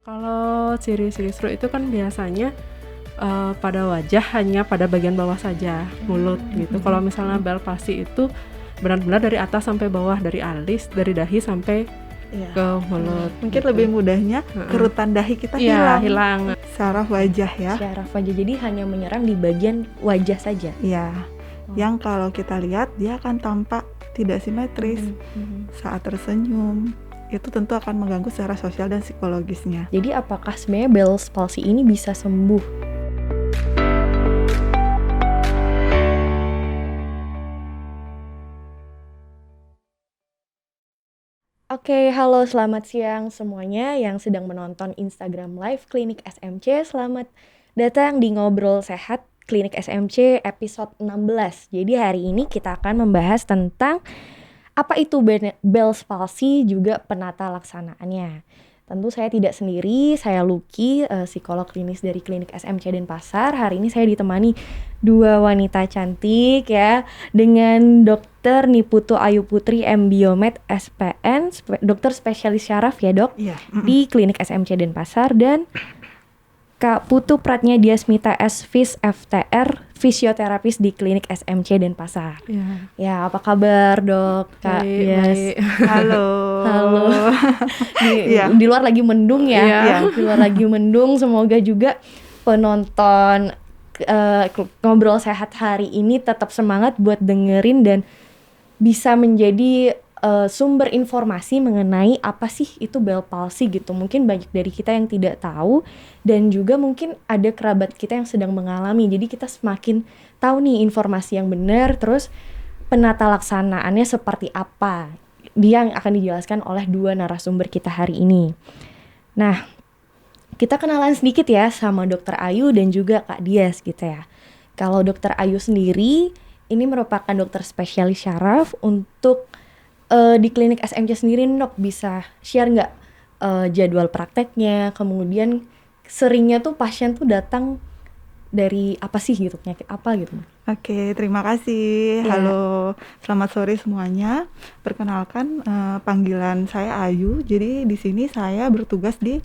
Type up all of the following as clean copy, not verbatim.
Kalau ciri-ciri stroke itu kan biasanya pada wajah hanya pada bagian bawah saja, mulut gitu. Kalau misalnya Bell palsy itu benar-benar dari atas sampai bawah, dari alis, dari dahi sampai ke mulut. Mungkin gitu. lebih mudahnya kerutan dahi kita Iya, hilang. hilang. Syaraf wajah ya. Syaraf wajah, jadi hanya menyerang di bagian wajah saja. Iya. Yang kalau kita lihat dia akan tampak tidak simetris saat tersenyum. Itu tentu akan mengganggu secara sosial dan psikologisnya. Jadi apakah sebenarnya Bell's palsy ini bisa sembuh? Oke, halo, selamat siang semuanya yang sedang menonton Instagram Live Klinik SMC. Selamat datang di Ngobrol Sehat Klinik SMC episode 16. Jadi hari ini kita akan membahas tentang apa itu Bell's palsy, juga penata laksanaannya. Tentu saya tidak sendiri, saya Lucky, psikolog klinis dari Klinik SMC Denpasar. Hari ini saya ditemani dua wanita cantik ya, dengan Dr. Niputu Ayu Putri M. Biomed SPN, dokter spesialis syaraf ya dok, di Klinik SMC Denpasar, dan Kak Putu Pratnya Diasmita S. Fis FTR, fisioterapis di Klinik SMC Denpasar. Ya, apa kabar dok? Kak Baik. Halo. Halo. Di luar lagi mendung ya. Di luar lagi mendung. Semoga juga penonton Ngobrol Sehat hari ini tetap semangat buat dengerin dan bisa menjadi sumber informasi mengenai apa sih itu Bell palsy gitu. Mungkin banyak dari kita yang tidak tahu, dan juga mungkin ada kerabat kita yang sedang mengalami. Jadi kita semakin tahu nih informasi yang benar, terus penata laksanaannya seperti apa. Dia yang akan dijelaskan oleh dua narasumber kita hari ini. Nah, kita kenalan sedikit ya sama Dr. Ayu dan juga Kak Dias gitu ya. Kalau Dr. Ayu sendiri ini merupakan dokter spesialis syaraf untuk di Klinik SMC sendiri. Dok, bisa share nggak jadwal prakteknya, kemudian seringnya tuh pasien tuh datang dari apa sih gitu, penyakit apa gitu? Oke, terima kasih. Halo, selamat sore semuanya. Perkenalkan, panggilan saya Ayu. Jadi di sini saya bertugas di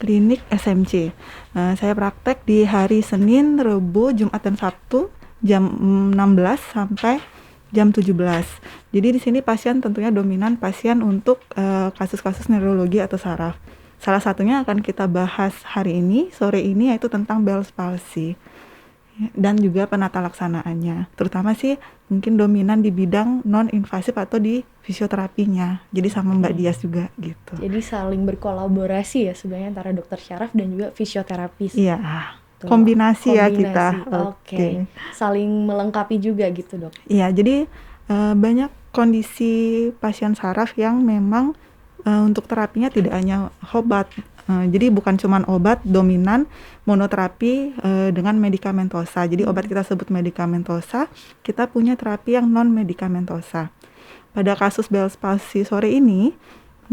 Klinik SMC. Saya praktek di hari Senin, Rabu, Jumat, dan Sabtu jam 16 sampai jam 17. Jadi di sini pasien tentunya dominan pasien untuk kasus-kasus neurologi atau saraf. Salah satunya akan kita bahas hari ini, sore ini, yaitu tentang Bell's palsy dan juga penata laksanaannya. Terutama sih mungkin dominan di bidang non-invasif atau di fisioterapinya. Jadi sama Mbak Dias juga gitu. Jadi saling berkolaborasi ya sebenarnya antara dokter syaraf dan juga fisioterapis. Iya. Kombinasi ya kita. Oke. Saling melengkapi juga gitu dok. Iya, jadi banyak kondisi pasien saraf yang memang untuk terapinya tidak hanya obat. Jadi bukan cuma obat dominan monoterapi dengan medikamentosa. Jadi obat kita sebut medikamentosa, kita punya terapi yang non medikamentosa. Pada kasus Bell's palsy sore ini,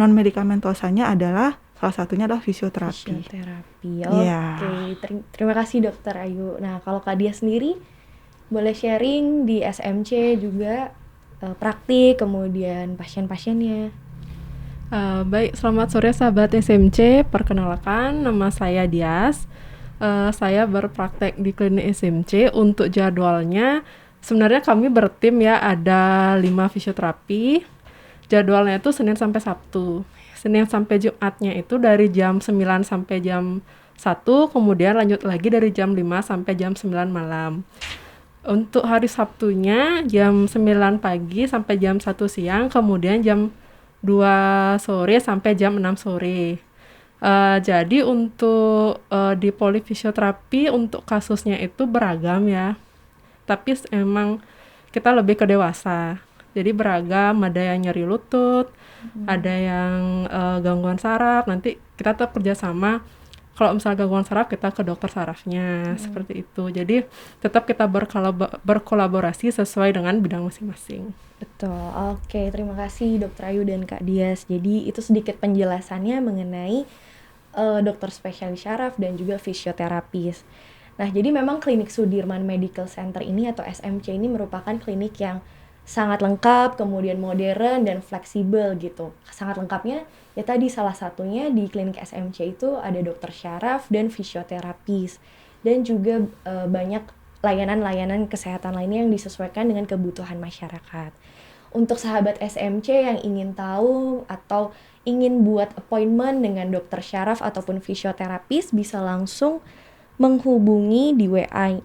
non medikamentosanya adalah salah satunya adalah fisioterapi. Oke. Terima kasih Dokter Ayu. Nah, kalau Kak Dia sendiri boleh sharing di SMC juga praktik, kemudian pasien-pasiennya. Baik, selamat sore sahabat SMC. Perkenalkan, nama saya Dias. Saya berpraktek di Klinik SMC. Untuk jadwalnya, sebenarnya kami bertim ya, ada 5 fisioterapi. Jadwalnya itu Senin sampai Sabtu. Senin sampai Jumatnya itu dari jam 9 sampai jam 1, kemudian lanjut lagi dari jam 5 sampai jam 9 malam. Untuk hari Sabtunya jam 9 pagi sampai jam 1 siang, kemudian jam 2 sore sampai jam 6 sore. Jadi untuk di polifisioterapi untuk kasusnya itu beragam ya. Tapi emang kita lebih ke dewasa. Jadi beragam, ada yang nyeri lutut, ada yang gangguan saraf. Nanti kita tetap kerjasama. Kalau misalnya gangguan saraf, kita ke dokter sarafnya, seperti itu. Jadi tetap kita berkolaborasi sesuai dengan bidang masing-masing. Betul. Oke, terima kasih Dokter Ayu dan Kak Dias. Jadi itu sedikit penjelasannya mengenai dokter spesialis syaraf dan juga fisioterapis. Nah, jadi memang Klinik Sudirman Medical Center ini atau SMC ini merupakan klinik yang sangat lengkap, kemudian modern dan fleksibel gitu. Sangat lengkapnya ya tadi salah satunya di klinik SMC itu ada dokter syaraf dan fisioterapis, dan juga banyak layanan-layanan kesehatan lainnya yang disesuaikan dengan kebutuhan masyarakat. Untuk sahabat SMC yang ingin tahu atau ingin buat appointment dengan dokter syaraf ataupun fisioterapis, bisa langsung menghubungi di WA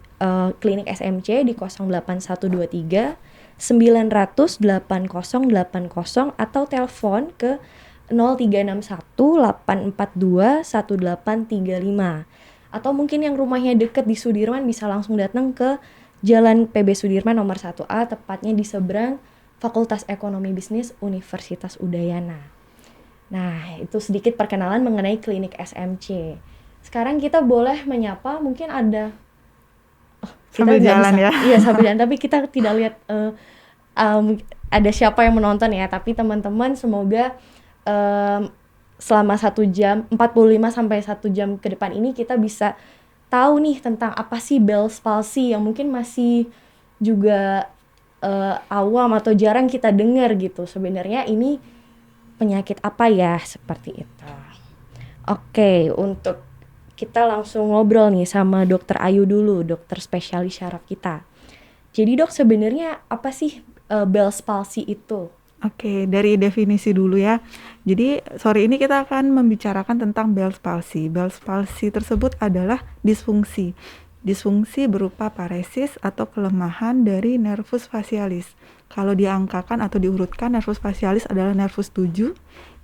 klinik SMC di 08123 900 8080 atau telepon ke 0361 842 1835. Atau mungkin yang rumahnya deket di Sudirman bisa langsung datang ke Jalan PB Sudirman nomor 1A, tepatnya di seberang Fakultas Ekonomi Bisnis Universitas Udayana. Nah, itu sedikit perkenalan mengenai klinik SMC. Sekarang kita boleh menyapa, mungkin ada sambil jalan ya. Iya, sambil jalan, tapi kita tidak lihat ada siapa yang menonton ya, tapi teman-teman semoga selama 1 jam 45 sampai 1 jam ke depan ini kita bisa tahu nih tentang apa sih Bell's palsy yang mungkin masih juga awam atau jarang kita dengar gitu. Sebenarnya ini penyakit apa ya, seperti itu. Oke, untuk kita langsung ngobrol nih sama Dokter Ayu dulu, dokter spesialis syaraf kita. Jadi dok, sebenarnya apa sih Bell's palsy itu? Oke, dari definisi dulu ya. Jadi sore ini kita akan membicarakan tentang Bell's palsy. Bell's palsy tersebut adalah disfungsi. Disfungsi berupa paresis atau kelemahan dari nervus facialis. Kalau diangkakan atau diurutkan, nervus facialis adalah nervus 7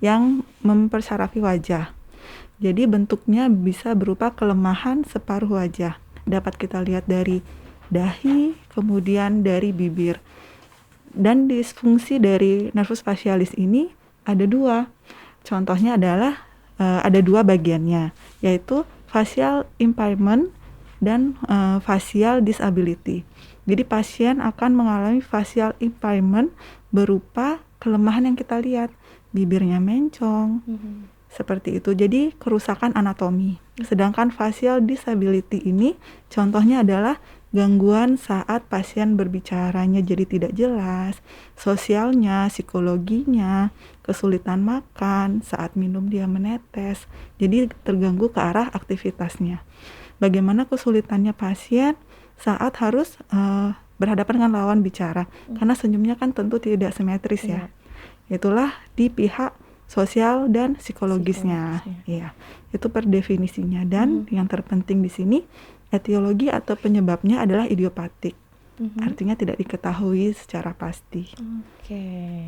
yang mempersarafi wajah. Jadi bentuknya bisa berupa kelemahan separuh wajah. Dapat kita lihat dari dahi, kemudian dari bibir. Dan disfungsi dari nervus facialis ini ada 2. Contohnya adalah ada 2 bagiannya, yaitu facial impairment dan facial disability. Jadi pasien akan mengalami facial impairment berupa kelemahan yang kita lihat, bibirnya mencong, seperti itu. Jadi kerusakan anatomi. Sedangkan facial disability ini contohnya adalah gangguan saat pasien berbicaranya jadi tidak jelas, sosialnya, psikologinya, kesulitan makan, saat minum dia menetes, jadi terganggu ke arah aktivitasnya. Bagaimana kesulitannya pasien saat harus berhadapan dengan lawan bicara, karena senyumnya kan tentu tidak simetris ya. Itulah di pihak sosial dan psikologisnya. Iya, itu per definisinya. Dan yang terpenting di sini, etiologi atau penyebabnya adalah idiopatik. Artinya tidak diketahui secara pasti.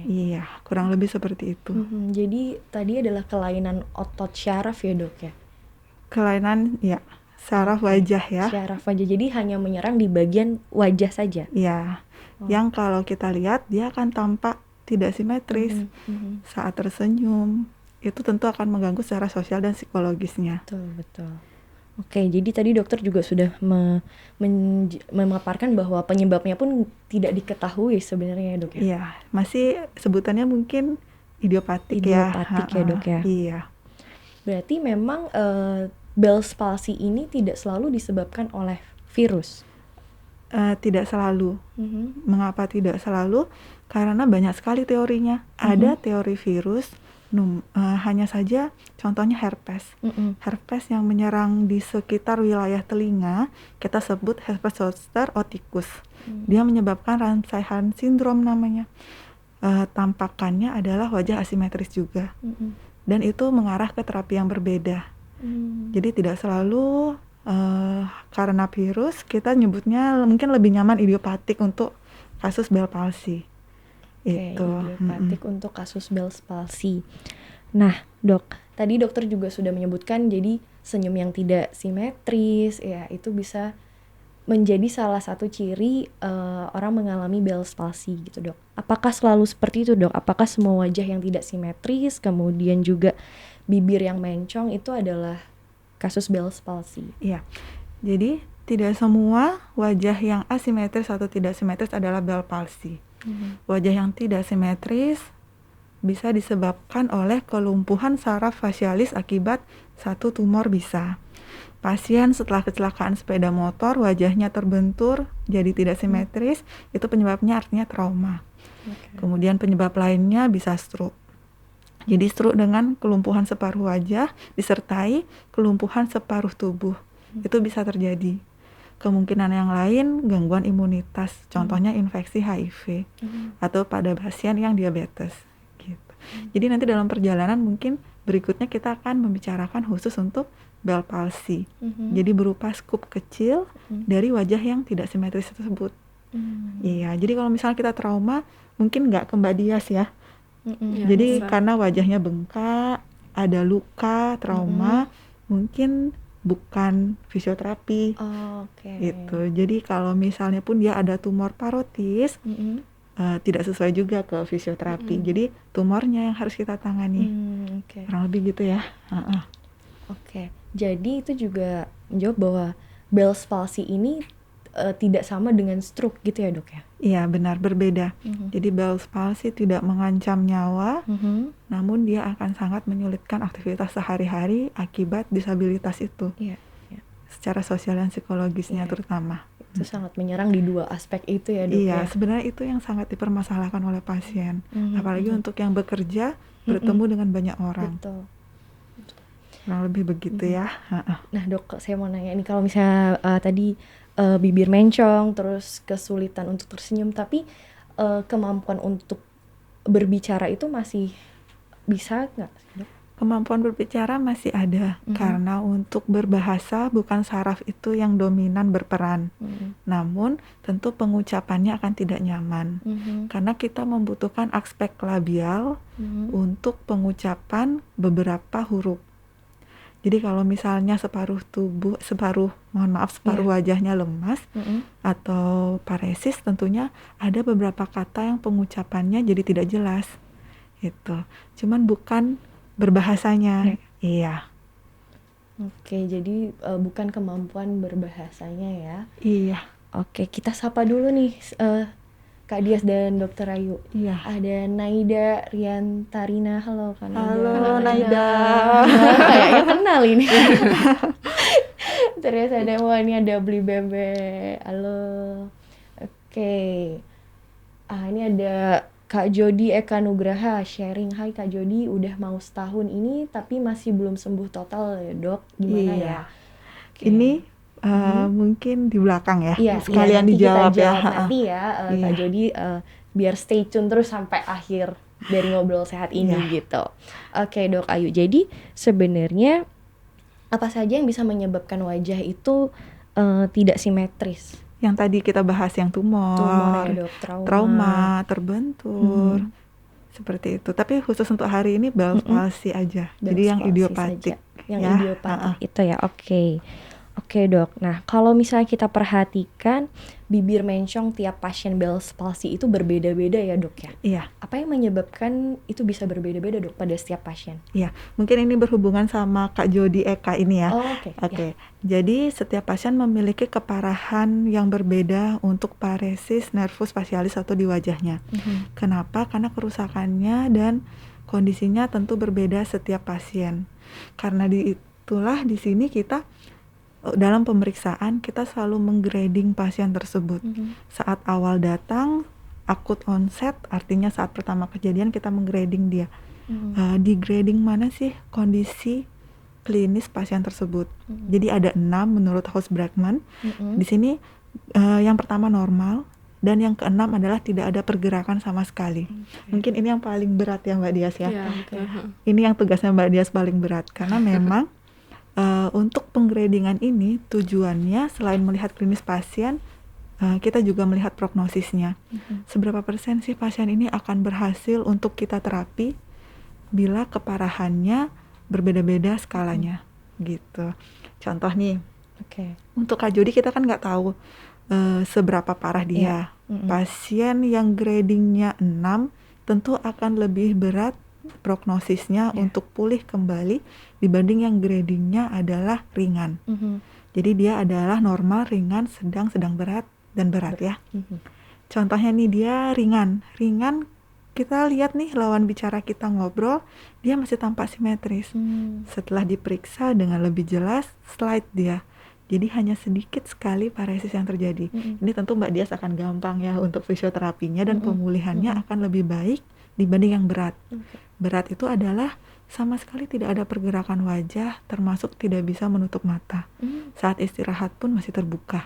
Iya, kurang lebih seperti itu. Jadi tadi adalah kelainan otot syaraf ya dok ya? Kelainan ya, syaraf wajah ya. Syaraf wajah, jadi hanya menyerang di bagian wajah saja? Iya, yang kalau kita lihat dia akan tampak tidak simetris saat tersenyum. Itu tentu akan mengganggu secara sosial dan psikologisnya. Betul. Oke, jadi tadi dokter juga sudah memaparkan bahwa penyebabnya pun tidak diketahui sebenarnya ya dok ya? Iya, masih sebutannya mungkin idiopatik ya. Idiopatik ya dok ya? Iya. Berarti memang Bell's palsy ini tidak selalu disebabkan oleh virus? Tidak selalu. Mengapa tidak selalu? Karena banyak sekali teorinya. Ada teori virus, hanya saja contohnya herpes. Herpes yang menyerang di sekitar wilayah telinga, kita sebut herpes zoster oticus. Dia menyebabkan Ramsay-Hunt syndrome namanya. Tampakannya adalah wajah asimetris juga. Dan itu mengarah ke terapi yang berbeda. Jadi tidak selalu karena virus, kita nyebutnya mungkin lebih nyaman idiopatik untuk kasus Bell's palsy. Idiopatik untuk kasus Bell's palsy. Nah dok, tadi dokter juga sudah menyebutkan jadi senyum yang tidak simetris ya, itu bisa menjadi salah satu ciri orang mengalami Bell's palsy gitu dok. Apakah selalu seperti itu dok? Apakah semua wajah yang tidak simetris, kemudian juga bibir yang mencong itu adalah kasus Bell's palsy? Iya, jadi tidak semua wajah yang asimetris atau tidak simetris adalah Bell's palsy. Wajah yang tidak simetris bisa disebabkan oleh kelumpuhan saraf facialis akibat satu tumor bisa. Pasien setelah kecelakaan sepeda motor wajahnya terbentur jadi tidak simetris, itu penyebabnya artinya trauma. Kemudian penyebab lainnya bisa stroke. Jadi stroke dengan kelumpuhan separuh wajah disertai kelumpuhan separuh tubuh. Itu bisa terjadi. Kemungkinan yang lain gangguan imunitas, contohnya infeksi HIV atau pada pasien yang diabetes gitu. Jadi nanti dalam perjalanan mungkin berikutnya kita akan membicarakan khusus untuk Bell palsy. Jadi berupa skup kecil dari wajah yang tidak simetris tersebut. Iya, jadi kalau misalnya kita trauma mungkin nggak ke Mbak Dias ya. Jadi karena wajahnya bengkak, ada luka, trauma, mungkin bukan fisioterapi. Gitu. Jadi kalau misalnya pun dia ada tumor parotis, tidak sesuai juga ke fisioterapi. Jadi tumornya yang harus kita tangani. Kurang lebih gitu ya. Jadi itu juga menjawab bahwa Bell's palsy ini tidak sama dengan stroke gitu ya dok ya? Iya benar, berbeda. Jadi Bell's palsy tidak mengancam nyawa, namun dia akan sangat menyulitkan aktivitas sehari-hari akibat disabilitas itu. Secara sosial dan psikologisnya terutama. Itu sangat menyerang di dua aspek itu ya dok Iya, ya? sebenarnya itu yang sangat dipermasalahkan oleh pasien. Apalagi untuk yang bekerja, bertemu dengan banyak orang. Betul. Kurang lebih begitu ya. Nah dok, saya mau nanya ini kalau misalnya tadi bibir mencong, terus kesulitan untuk tersenyum, tapi kemampuan untuk berbicara itu masih bisa nggak dok? Kemampuan berbicara masih ada, karena untuk berbahasa bukan saraf itu yang dominan berperan. Namun tentu pengucapannya akan tidak nyaman, karena kita membutuhkan aspek labial untuk pengucapan beberapa huruf. Jadi kalau misalnya separuh wajahnya lemas atau paresis, tentunya ada beberapa kata yang pengucapannya jadi tidak jelas. Itu. Cuman bukan berbahasanya. Iya. Oke, jadi bukan kemampuan berbahasanya ya. Iya. Oke, kita sapa dulu nih Kak Dias dan Dr. Ayu. Iya. Ada Naida Riantarina. Halo Kak Naida. Halo Naida. Kayaknya kenal ini. Terus ada ini ada Beli Bebe. Halo. Oke. Ini ada Kak Jody Eka Nugraha sharing. Hai Kak Jody, udah mau setahun ini tapi masih belum sembuh total ya dok. Gimana ya? Ini mungkin di belakang ya, sekalian dijawab ya. Nanti ya Kak Jody biar stay tune terus sampai akhir dari ngobrol sehat ini gitu. Oke Dok Ayu, jadi sebenarnya apa saja yang bisa menyebabkan wajah itu tidak simetris? Yang tadi kita bahas yang tumor ya, Dok, trauma terbentur, seperti itu. Tapi khusus untuk hari ini Bell's palsy aja, jadi yang idiopatik. Yang idiopatik itu ya, Oke dok, nah kalau misalnya kita perhatikan bibir mencong tiap pasien Bell's palsy itu berbeda-beda ya dok ya? Iya. Apa yang menyebabkan itu bisa berbeda-beda dok pada setiap pasien? Iya, mungkin ini berhubungan sama Kak Jody Eka ini ya. Oke. Jadi setiap pasien memiliki keparahan yang berbeda untuk paresis nervus facialis atau di wajahnya. Kenapa? Karena kerusakannya dan kondisinya tentu berbeda setiap pasien. Karena itulah di sini kita dalam pemeriksaan kita selalu menggrading pasien tersebut. Saat awal datang, akut onset, artinya saat pertama kejadian kita menggrading dia. Di grading mana sih kondisi klinis pasien tersebut? Jadi ada 6 menurut House-Brackman. Di sini yang pertama normal, dan yang ke-6 adalah tidak ada pergerakan sama sekali. Mungkin ini yang paling berat ya Mbak Dias ya. Ini yang tugasnya Mbak Dias paling berat, karena memang untuk penggradingan ini tujuannya selain melihat klinis pasien, kita juga melihat prognosisnya. Seberapa persen sih pasien ini akan berhasil untuk kita terapi bila keparahannya berbeda-beda skalanya, gitu. Contoh nih, untuk Kak Jody kita kan nggak tahu seberapa parah dia. Pasien yang gradingnya 6 tentu akan lebih berat prognosisnya untuk pulih kembali dibanding yang gradingnya adalah ringan. Jadi dia adalah normal, ringan, sedang berat, dan berat ya. Contohnya nih dia ringan, kita lihat nih lawan bicara kita ngobrol, dia masih tampak simetris. Setelah diperiksa dengan lebih jelas, slide dia. Jadi hanya sedikit sekali paresis yang terjadi. Ini tentu Mbak Dias akan gampang ya untuk fisioterapinya dan pemulihannya akan lebih baik dibanding yang berat. Berat itu adalah sama sekali tidak ada pergerakan wajah, termasuk tidak bisa menutup mata. Saat istirahat pun masih terbuka.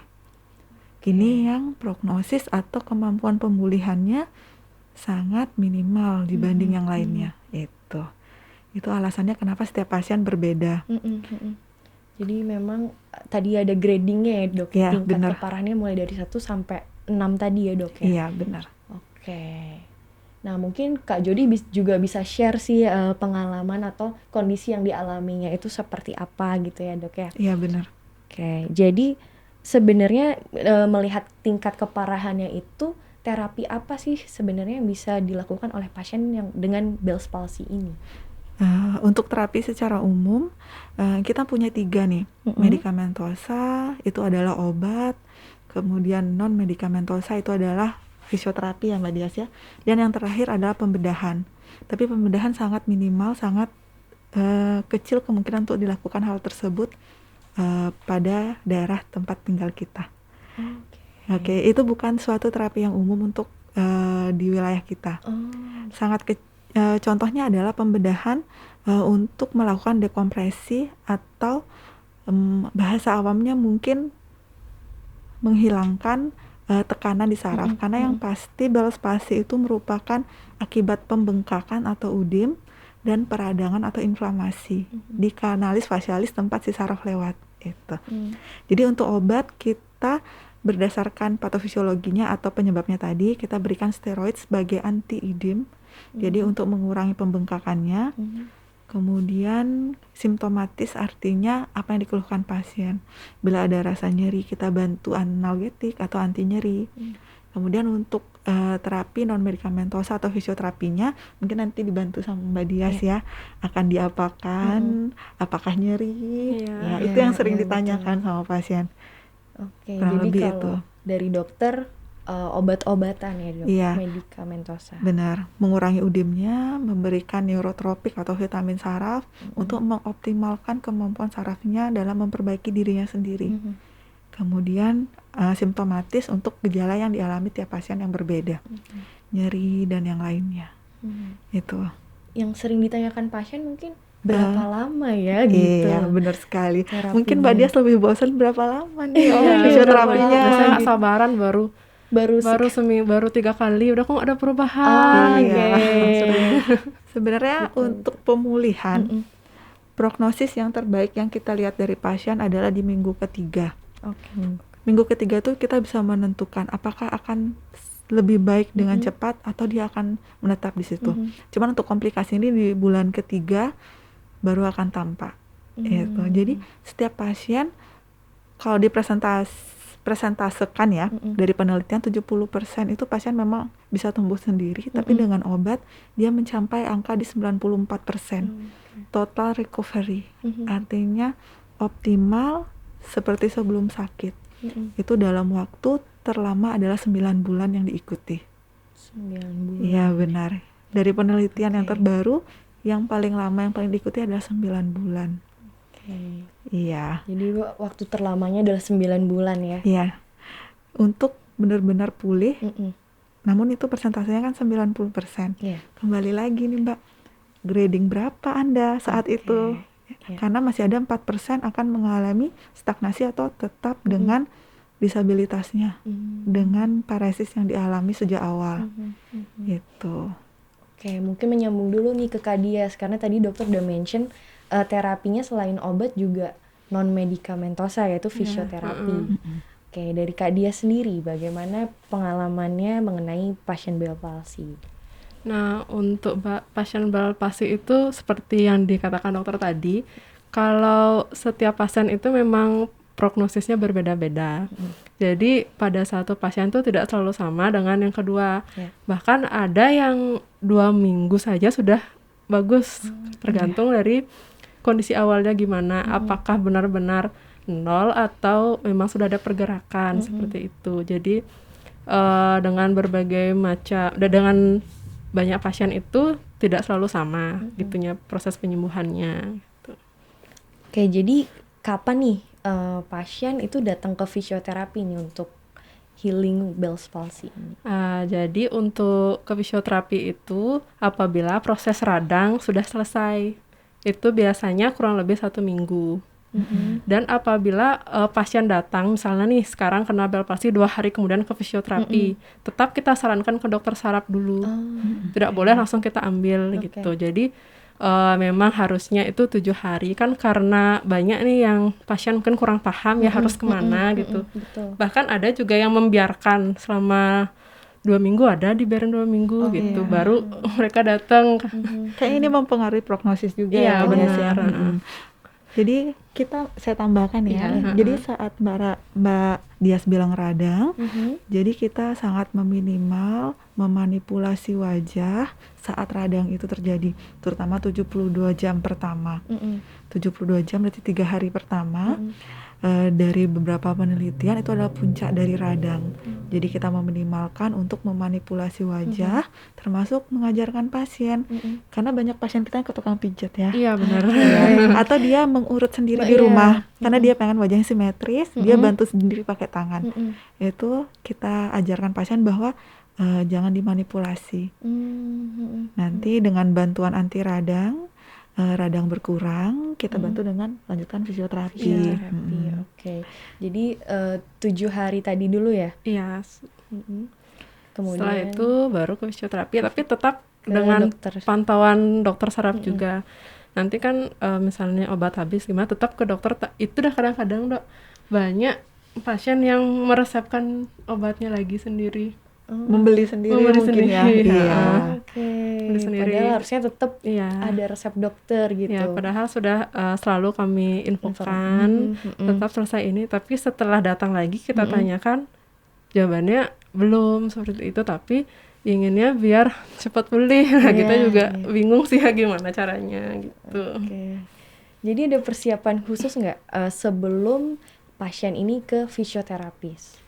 Ini yang prognosis atau kemampuan pemulihannya sangat minimal dibanding yang lainnya. Itu alasannya kenapa setiap pasien berbeda. Jadi memang tadi ada gradingnya ya dok, ya, tingkat keparahannya mulai dari 1 sampai 6 tadi ya dok ya? Iya benar. Oke. Nah mungkin Kak Jody juga bisa share sih pengalaman atau kondisi yang dialaminya itu seperti apa gitu ya dok ya? Iya benar. Oke, jadi sebenarnya melihat tingkat keparahannya itu terapi apa sih sebenarnya yang bisa dilakukan oleh pasien yang dengan Bell's palsy ini? Untuk terapi secara umum kita punya 3 nih. Medikamentosa itu adalah obat, kemudian non medikamentosa itu adalah fisioterapi ya Mbak Dias ya, dan yang terakhir adalah pembedahan. Tapi pembedahan sangat minimal, sangat kecil kemungkinan untuk dilakukan hal tersebut pada daerah tempat tinggal kita. Oke, itu bukan suatu terapi yang umum untuk di wilayah kita. Sangat contohnya adalah pembedahan untuk melakukan dekompresi atau bahasa awamnya mungkin menghilangkan tekanan di saraf. Karena yang pasti Bell's palsy itu merupakan akibat pembengkakan atau udim dan peradangan atau inflamasi di kanalis facialis tempat si saraf lewat. Jadi untuk obat kita berdasarkan patofisiologinya atau penyebabnya tadi, kita berikan steroid sebagai anti-idim. Jadi untuk mengurangi pembengkakannya. Kemudian simptomatis artinya apa yang dikeluhkan pasien. Bila ada rasa nyeri, kita bantu analgetik atau anti nyeri. Kemudian untuk terapi non medikamentosa atau fisioterapinya mungkin nanti dibantu sama Mbak Dias ya. Akan diapakan, apakah nyeri? Itu yang sering ditanyakan sama pasien. Oke, jadi kalau dari dokter obat-obatan ya dok, medikamentosa. Benar, mengurangi udimnya, memberikan neurotropik atau vitamin saraf untuk mengoptimalkan kemampuan sarafnya dalam memperbaiki dirinya sendiri. Kemudian simptomatis untuk gejala yang dialami tiap pasien yang berbeda, nyeri dan yang lainnya. Itu. Yang sering ditanyakan pasien mungkin berapa lama ya gitu. Iya benar sekali. Terapinya. Mungkin Mbak Dias lebih bosan berapa lama nih fisioterapinya. Biasanya gak sabaran baru 3 kali udah kok ada perubahan. Sebenarnya untuk pemulihan prognosis yang terbaik yang kita lihat dari pasien adalah di minggu ketiga. Minggu ketiga tuh kita bisa menentukan apakah akan lebih baik dengan cepat atau dia akan menetap di situ. Cuman untuk komplikasi ini di bulan ketiga baru akan tampak. Jadi setiap pasien kalau presentasekan ya dari penelitian 70% itu pasien memang bisa tumbuh sendiri, tapi dengan obat dia mencapai angka di 94% total recovery. Artinya optimal seperti sebelum sakit. Itu dalam waktu terlama adalah 9 bulan yang diikuti. 9 bulan. Iya benar. Dari penelitian yang terbaru, yang paling lama yang paling diikuti adalah 9 bulan. Iya. Jadi waktu terlamanya adalah 9 bulan ya? Iya. Untuk benar-benar pulih, namun itu persentasenya kan 90%. Kembali lagi nih Mbak, grading berapa Anda saat itu? Karena masih ada 4% akan mengalami stagnasi atau tetap dengan disabilitasnya, dengan paresis yang dialami sejak awal. Gitu. Oke, mungkin menyambung dulu nih ke Kak Dias, karena tadi dokter udah mention terapinya selain obat juga non medikamentosa yaitu fisioterapi. Oke, dari Kak Dias sendiri bagaimana pengalamannya mengenai pasien Bell's palsy? Nah, untuk pasien Bell's palsy itu seperti yang dikatakan dokter tadi, kalau setiap pasien itu memang prognosisnya berbeda-beda. Jadi pada satu pasien itu tidak selalu sama dengan yang kedua. Bahkan ada yang 2 minggu saja sudah bagus, tergantung dari kondisi awalnya gimana. Apakah benar-benar 0 atau memang sudah ada pergerakan seperti itu. Jadi dengan berbagai macam, dengan banyak pasien itu tidak selalu sama gitunya proses penyembuhannya. Gitu. Oke, jadi kapan nih pasien itu datang ke fisioterapi nih untuk healing Bell's palsy ini? Jadi untuk ke fisioterapi itu apabila proses radang sudah selesai, itu biasanya kurang lebih 1 minggu. Dan apabila pasien datang, misalnya nih sekarang kena Bell's palsy 2 hari kemudian ke fisioterapi, tetap kita sarankan ke dokter saraf dulu. Tidak boleh langsung kita ambil gitu. Jadi memang harusnya itu 7 hari kan, karena banyak nih yang pasien mungkin kurang paham ya harus kemana gitu. Bahkan ada juga yang membiarkan selama 2 minggu, ada dibiarin 2 minggu gitu, baru mereka datang. Kayak ini mempengaruhi prognosis juga ya. Benar. Jadi saya tambahkan ya. Jadi saat Mbak Dias bilang radang, jadi kita sangat memanipulasi wajah saat radang itu terjadi, terutama 72 jam pertama. 72 jam berarti 3 hari pertama. Dari beberapa penelitian itu adalah puncak dari radang. Jadi kita meminimalkan untuk memanipulasi wajah, termasuk mengajarkan pasien, karena banyak pasien kita yang ke tukang pijat ya. Iya benar. Atau dia mengurut sendiri di rumah, karena dia pengen wajahnya simetris, dia bantu sendiri pakai tangan. Itu kita ajarkan pasien bahwa jangan dimanipulasi. Nanti dengan bantuan anti radang, radang berkurang, kita bantu dengan lanjutkan fisioterapi. Oke. Jadi 7 hari tadi dulu ya? Iya. Kemudian setelah itu baru ke fisioterapi, tapi tetap dengan pantauan dokter saraf juga. Nanti kan misalnya obat habis gimana, tetap ke dokter. Itu dah kadang-kadang Dok, banyak pasien yang meresepkan obatnya lagi sendiri. Membeli sendiri mungkin ya. Beli sendiri. Padahal harusnya tetap ada resep dokter gitu. Ya, padahal sudah selalu kami infokan tetap selesai ini, tapi setelah datang lagi kita tanyakan, jawabannya belum seperti itu, tapi inginnya biar cepat pulih. Kita juga bingung sih ya gimana caranya gitu. Jadi ada persiapan khusus nggak sebelum pasien ini ke fisioterapis?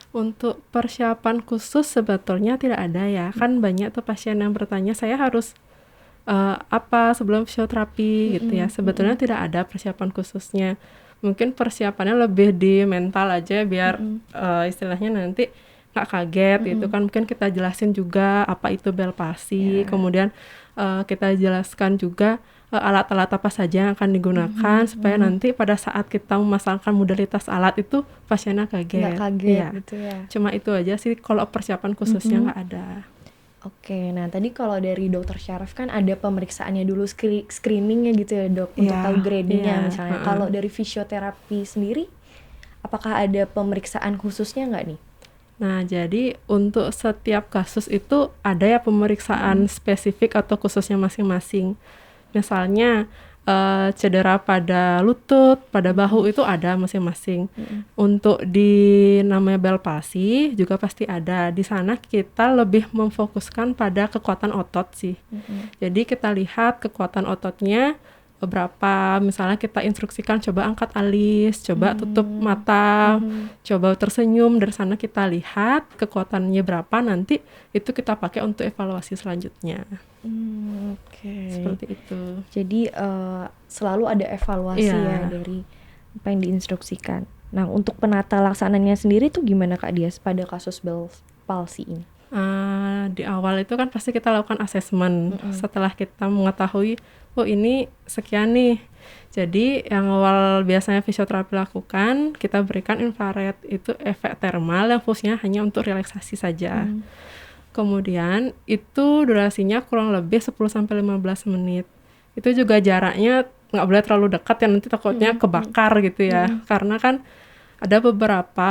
Untuk persiapan khusus sebetulnya tidak ada ya. Kan banyak tuh pasien yang bertanya, saya harus apa sebelum fisioterapi gitu ya. Sebetulnya tidak ada persiapan khususnya. Mungkin persiapannya lebih di mental aja biar istilahnya nanti nggak kaget gitu kan. Mungkin kita jelasin juga apa itu Bell's palsy, kemudian kita jelaskan juga alat-alat apa saja yang akan digunakan supaya nanti pada saat kita memasangkan modalitas alat itu pasiennya kaget. Nggak kaget gitu ya. Cuma itu aja sih, kalau persiapan khususnya nggak ada. Oke, nah tadi kalau dari dokter syaraf kan ada pemeriksaannya dulu, screeningnya gitu ya Dok, untuk tahu gradingnya misalnya. Kalau dari fisioterapi sendiri, apakah ada pemeriksaan khususnya nggak nih? Nah, jadi untuk setiap kasus itu ada ya pemeriksaan spesifik atau khususnya masing-masing. Misalnya cedera pada lutut, pada bahu itu ada masing-masing. Untuk di namanya Bell's palsy juga pasti ada. Di sana kita lebih memfokuskan pada kekuatan otot sih. Jadi kita lihat kekuatan ototnya berapa, misalnya kita instruksikan coba angkat alis, coba tutup mata, coba tersenyum, dari sana kita lihat kekuatannya berapa, nanti itu kita pakai untuk evaluasi selanjutnya. Seperti itu. Jadi selalu ada evaluasi ya dari apa yang diinstruksikan. Nah, untuk penata laksananya sendiri tuh gimana Kak Dias pada kasus Bell's palsy ini? Di awal itu kan pasti kita lakukan asesmen. Setelah kita mengetahui oh ini sekian nih, jadi yang awal biasanya fisioterapi lakukan, kita berikan infrared, itu efek termal yang fungsinya hanya untuk relaksasi saja. Kemudian itu durasinya kurang lebih 10-15 menit. Itu juga jaraknya nggak boleh terlalu dekat ya, nanti takutnya kebakar gitu ya. Karena kan ada beberapa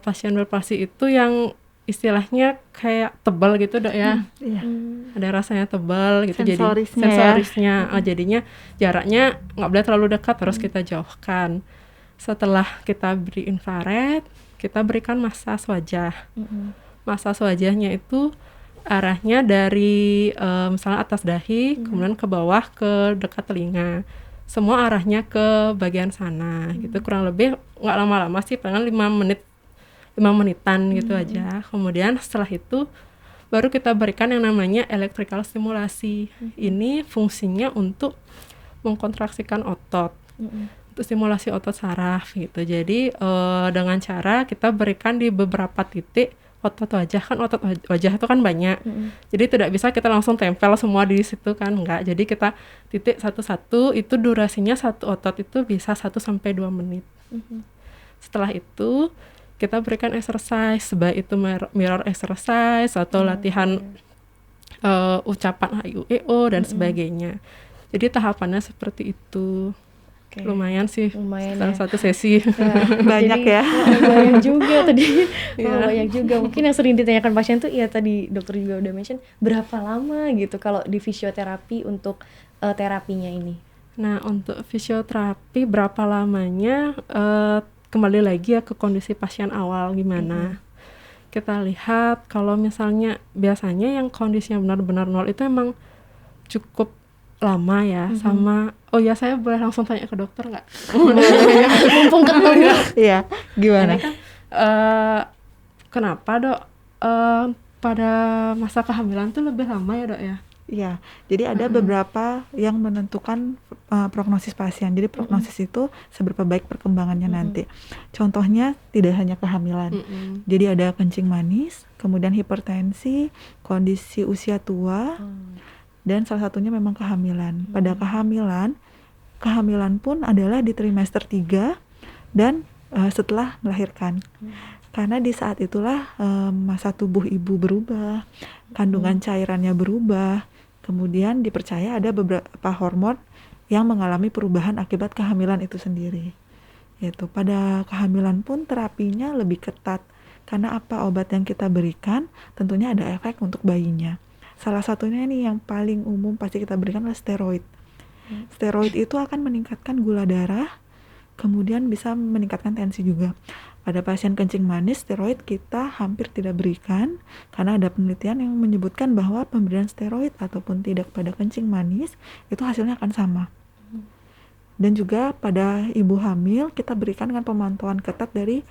pasien Bell's palsy itu yang istilahnya kayak tebal gitu Dok ya. Ada rasanya tebal gitu, sensorisnya jadinya jaraknya nggak boleh terlalu dekat, harus kita jauhkan. Setelah kita beri infrared, kita berikan masas wajah. Masas wajahnya itu arahnya dari misalnya atas dahi, kemudian ke bawah ke dekat telinga. Semua arahnya ke bagian sana gitu, kurang lebih nggak lama-lama sih, paling 5 menitan gitu aja. Kemudian setelah itu baru kita berikan yang namanya electrical stimulasi. Ini fungsinya untuk mengkontraksikan otot. untuk stimulasi otot saraf gitu. Jadi dengan cara kita berikan di beberapa titik otot wajah, kan otot wajah itu kan banyak. Jadi tidak bisa kita langsung tempel semua di situ kan, enggak. Jadi kita titik satu-satu, itu durasinya satu otot itu bisa 1-2 menit. Setelah itu kita berikan exercise, baik itu mirror exercise atau latihan ucapan HIUEO dan sebagainya. Jadi tahapannya seperti itu. Lumayan sih, salah satu sesi. Banyak ya. Banyak juga tadi. Banyak juga. Mungkin yang sering ditanyakan pasien tuh, ya tadi dokter juga udah mention, berapa lama gitu kalau di fisioterapi untuk terapinya ini? Nah, untuk fisioterapi berapa lamanya, kembali lagi ya ke kondisi pasien awal gimana. Kita lihat kalau misalnya biasanya yang kondisinya benar-benar nol itu emang cukup lama ya, sama ya saya boleh langsung tanya ke dokter nggak? Mumpung ketemu. Iya, gimana? Ini kan kenapa dok pada masa kehamilan tuh lebih lama ya dok ya? Iya, jadi ada beberapa yang menentukan prognosis pasien. Jadi prognosis itu seberapa baik perkembangannya nanti. Contohnya tidak hanya kehamilan. Jadi ada kencing manis, kemudian hipertensi, kondisi usia tua, dan salah satunya memang kehamilan. Pada kehamilan pun adalah di trimester 3 dan setelah melahirkan. Karena di saat itulah masa tubuh ibu berubah, kandungan cairannya berubah, kemudian dipercaya ada beberapa hormon yang mengalami perubahan akibat kehamilan itu sendiri. Yaitu pada kehamilan pun terapinya lebih ketat, karena apa, obat yang kita berikan tentunya ada efek untuk bayinya. Salah satunya nih yang paling umum pasti kita berikan adalah steroid. Steroid itu akan meningkatkan gula darah, kemudian bisa meningkatkan tensi juga. Pada pasien kencing manis, steroid kita hampir tidak berikan karena ada penelitian yang menyebutkan bahwa pemberian steroid ataupun tidak pada kencing manis itu hasilnya akan sama. Dan juga pada ibu hamil kita berikan dengan pemantauan ketat dari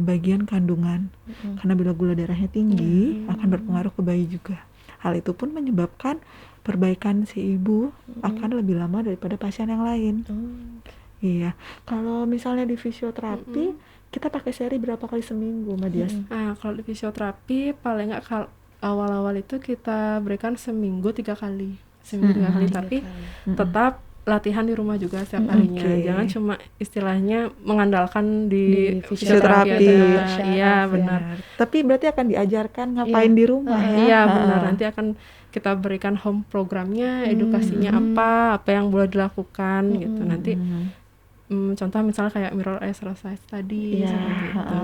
bagian kandungan. Karena bila gula darahnya tinggi akan berpengaruh ke bayi juga. Hal itu pun menyebabkan perbaikan si ibu akan lebih lama daripada pasien yang lain. Iya, kalau misalnya di fisioterapi kita pakai seri berapa kali seminggu, Mbak Dias? Kalau di fisioterapi paling nggak awal-awal itu kita berikan seminggu 3 kali, tapi tetap latihan di rumah juga setiap harinya. Jangan cuma istilahnya mengandalkan di fisioterapi. Iya benar. Tapi berarti akan diajarkan ngapain di rumah ya? Iya benar. Nanti akan kita berikan home programnya, edukasinya apa yang boleh dilakukan gitu. Nanti contoh misalnya kayak mirror exercise tadi seperti itu.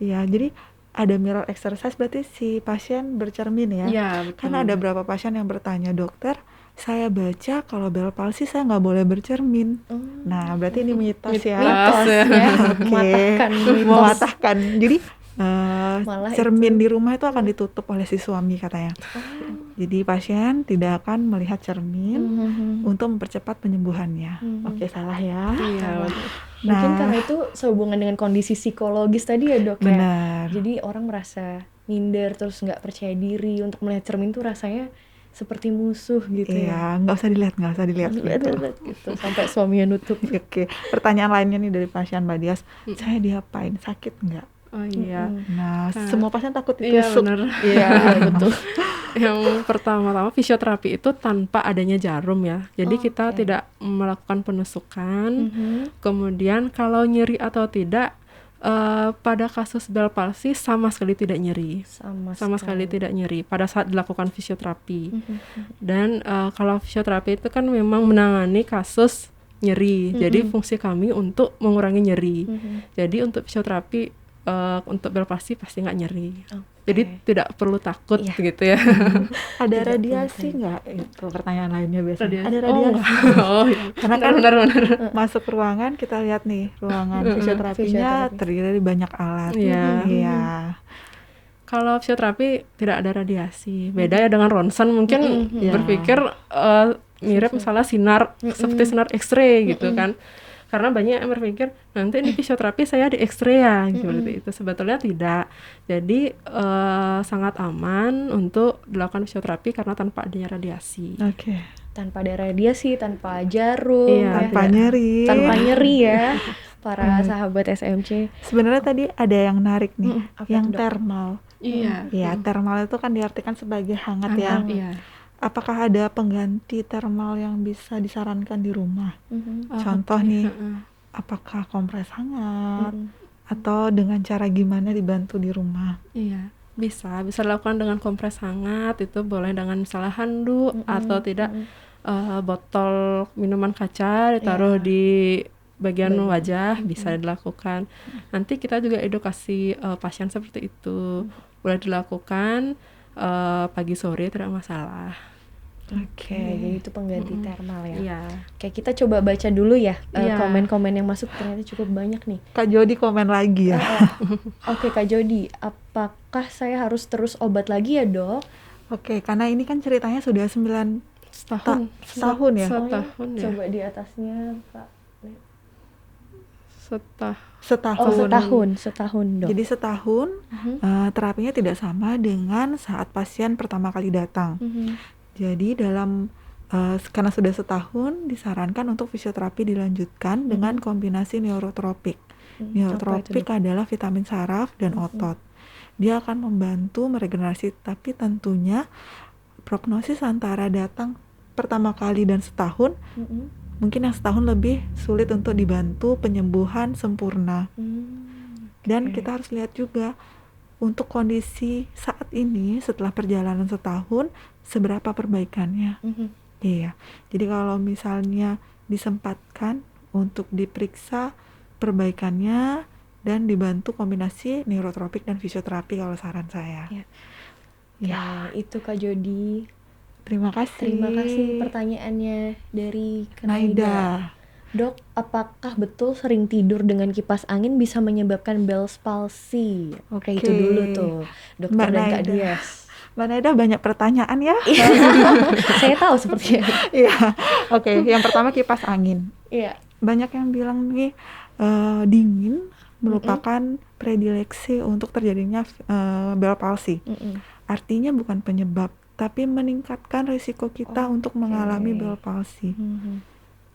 Iya, jadi ada mirror exercise berarti si pasien bercermin ya? Iya betul. Karena ada beberapa pasien yang bertanya, dokter, saya baca kalau Bell palsy saya nggak boleh bercermin. Nah, berarti ini mitos ya. Mematahkan. Jadi cermin di rumah itu akan ditutup oleh si suami katanya. Jadi pasien tidak akan melihat cermin untuk mempercepat penyembuhannya. Oke, salah ya. Iya. Mungkin karena itu sehubungan dengan kondisi psikologis tadi ya dok. Benar. Ya. Jadi orang merasa minder terus nggak percaya diri untuk melihat cermin tuh rasanya seperti musuh gitu ya. Iya, nggak usah dilihat gitu. Sampai suaminya nutup. Oke, pertanyaan lainnya nih dari pasien Mbak Dias, saya diapain, sakit nggak? Oh iya. Nah, semua pasien takut ditusuk. Iya benar. Iya betul. Yang pertama-tama fisioterapi itu tanpa adanya jarum ya. Jadi kita tidak melakukan penusukan. Kemudian kalau nyeri atau tidak, pada kasus Bell palsy sama sekali tidak nyeri. Sama sekali tidak nyeri pada saat dilakukan fisioterapi. Dan kalau fisioterapi itu kan memang menangani kasus nyeri. Jadi fungsi kami untuk mengurangi nyeri. Jadi untuk fisioterapi untuk Bell palsy pasti nggak nyeri. Jadi tidak perlu takut gitu ya. Ada radiasi nggak? Itu pertanyaan lainnya biasanya. Ada radiasi. Karena kan benar. Masuk ruangan kita lihat nih ruangan fisioterapinya terdiri dari banyak alat. Iya. Kalau fisioterapi tidak ada radiasi. Beda ya dengan ronsen, mungkin berpikir mirip misalnya sinar seperti sinar X-ray gitu kan. Karena banyak yang berpikir nanti ini fisioterapi saya di X-ray ya, seperti itu. Sebetulnya tidak. Jadi sangat aman untuk dilakukan fisioterapi karena tanpa adanya radiasi. Oke. tanpa ada radiasi, tanpa jarum, Iya, tanpa nyeri. tanpa nyeri ya, para sahabat SMC. Sebenarnya tadi ada yang menarik nih, Apa yang tuh, Dok? thermal. Iya. Ya, thermal itu kan diartikan sebagai hangat ya. Iya. Apakah ada pengganti thermal yang bisa disarankan di rumah? Contoh nih, apakah kompres hangat atau dengan cara gimana dibantu di rumah? Iya, bisa dilakukan dengan kompres hangat, itu boleh dengan misalnya handuk atau tidak botol minuman kaca ditaruh di bagian wajah, bisa dilakukan. Nanti kita juga edukasi pasien seperti itu, boleh dilakukan pagi sore tidak masalah. Oke, jadi itu pengganti thermal ya. Iya. Oke, kita coba baca dulu ya Iya. komen-komen yang masuk, ternyata cukup banyak nih. Kak Jody komen lagi ya. Oke, Kak Jody, apakah saya harus terus obat lagi ya, Dok? Oke, karena ini kan ceritanya sudah setahun ya. Setahun ya. Coba di atasnya, Pak. Setahun, Dok. Jadi setahun terapinya tidak sama dengan saat pasien pertama kali datang. Jadi karena sudah setahun disarankan untuk fisioterapi dilanjutkan dengan kombinasi neurotropik. Neurotropik adalah vitamin saraf dan otot. Dia akan membantu meregenerasi, tapi tentunya prognosis antara datang pertama kali dan setahun, mungkin yang setahun lebih sulit untuk dibantu penyembuhan sempurna. Dan kita harus lihat juga untuk kondisi saat ini setelah perjalanan setahun, seberapa perbaikannya. Iya, jadi kalau misalnya disempatkan untuk diperiksa perbaikannya dan dibantu kombinasi neurotropik dan fisioterapi kalau saran saya. Ya, itu Kak Jody. Terima kasih. Terima kasih pertanyaannya dari Naida. Dok, apakah betul sering tidur dengan kipas angin bisa menyebabkan Bell's palsy? Oke, itu dulu tuh, Dokter Mbak dan Kak Naida. Dias. Mbak Naida banyak pertanyaan ya. Saya tahu sepertinya. Iya. Oke, yang pertama kipas angin. Iya. Banyak yang bilang nih dingin merupakan predileksi untuk terjadinya Bell palsy. Artinya bukan penyebab, tapi meningkatkan risiko kita untuk mengalami Bell palsy.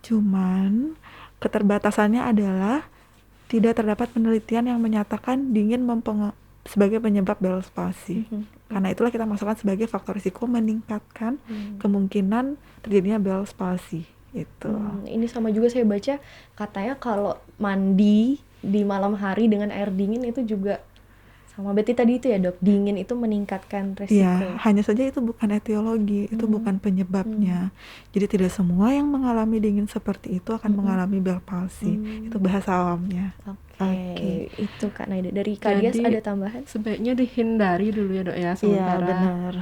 Cuman keterbatasannya adalah tidak terdapat penelitian yang menyatakan dingin sebagai penyebab Bell palsy. Karena itulah kita masukkan sebagai faktor risiko meningkatkan kemungkinan terjadinya Bell palsy. Itu. Ini sama juga saya baca katanya kalau mandi di malam hari dengan air dingin itu juga sama, berarti tadi itu ya, Dok, dingin itu meningkatkan resiko. Ya, hanya saja itu bukan etiologi, itu bukan penyebabnya. Jadi tidak semua yang mengalami dingin seperti itu akan mengalami Bell palsy. Itu bahasa awamnya. Oke. Itu Kak Naida. Dari Kak Dias ada tambahan? Sebaiknya dihindari dulu ya, Dok ya, sementara. Iya, benar.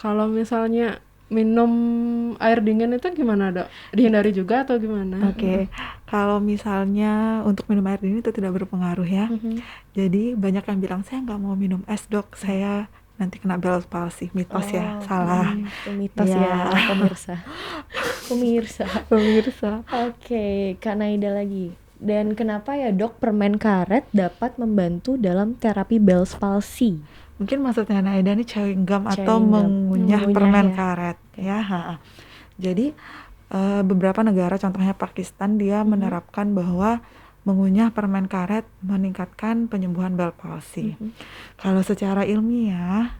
Kalau misalnya minum air dingin itu gimana, Dok? Dihindari juga atau gimana? Oke. Kalau misalnya untuk minum air dingin itu tidak berpengaruh ya. Jadi banyak yang bilang saya nggak mau minum es, Dok, saya nanti kena Bell palsy. Mitos ya, salah. Itu mitos ya, pemirsa. Oke, Kak Naida lagi. Dan kenapa ya, Dok, permen karet dapat membantu dalam terapi Bell palsy? Mungkin maksudnya Naida ini chewing gum atau mengunyah permen karet ya. Jadi beberapa negara, contohnya Pakistan, dia menerapkan bahwa mengunyah permen karet meningkatkan penyembuhan Bell palsy. Kalau secara ilmiah,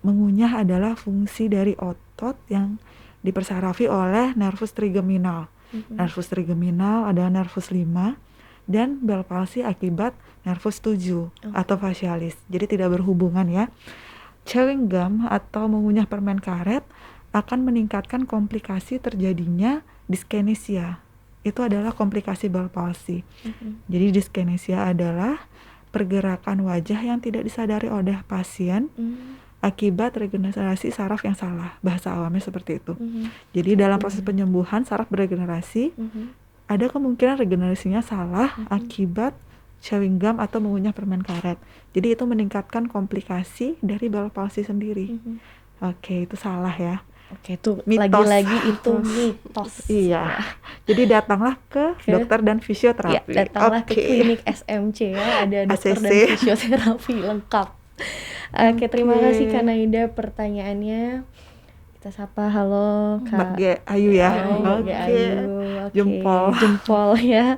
mengunyah adalah fungsi dari otot yang dipersarafi oleh nervus trigeminal. Nervus trigeminal adalah nervus 5 dan Bell palsy akibat nervus 7 atau facialis. Jadi tidak berhubungan ya. Chewing gum atau mengunyah permen karet akan meningkatkan komplikasi terjadinya dyskinesia. Itu adalah komplikasi Bell palsy. Jadi dyskinesia adalah pergerakan wajah yang tidak disadari oleh pasien akibat regenerasi saraf yang salah. Bahasa awamnya seperti itu. Jadi dalam proses penyembuhan saraf beregenerasi, ada kemungkinan regenerasinya salah akibat chewing gum atau mengunyah permen karet. Jadi itu meningkatkan komplikasi dari Bell palsy sendiri. Oke, itu salah ya. Oke, itu Mitos. lagi-lagi itu mitos. Iya. Jadi datanglah ke dokter dan fisioterapi. Ya, datanglah ke klinik SMC ya, ada dokter ACC. dan fisioterapi lengkap. Oke, terima kasih Kak Naida pertanyaannya. Kita sapa, halo Mbak Kak. G Ayu ya. Mbak G Ayu, oke. Jempol ya.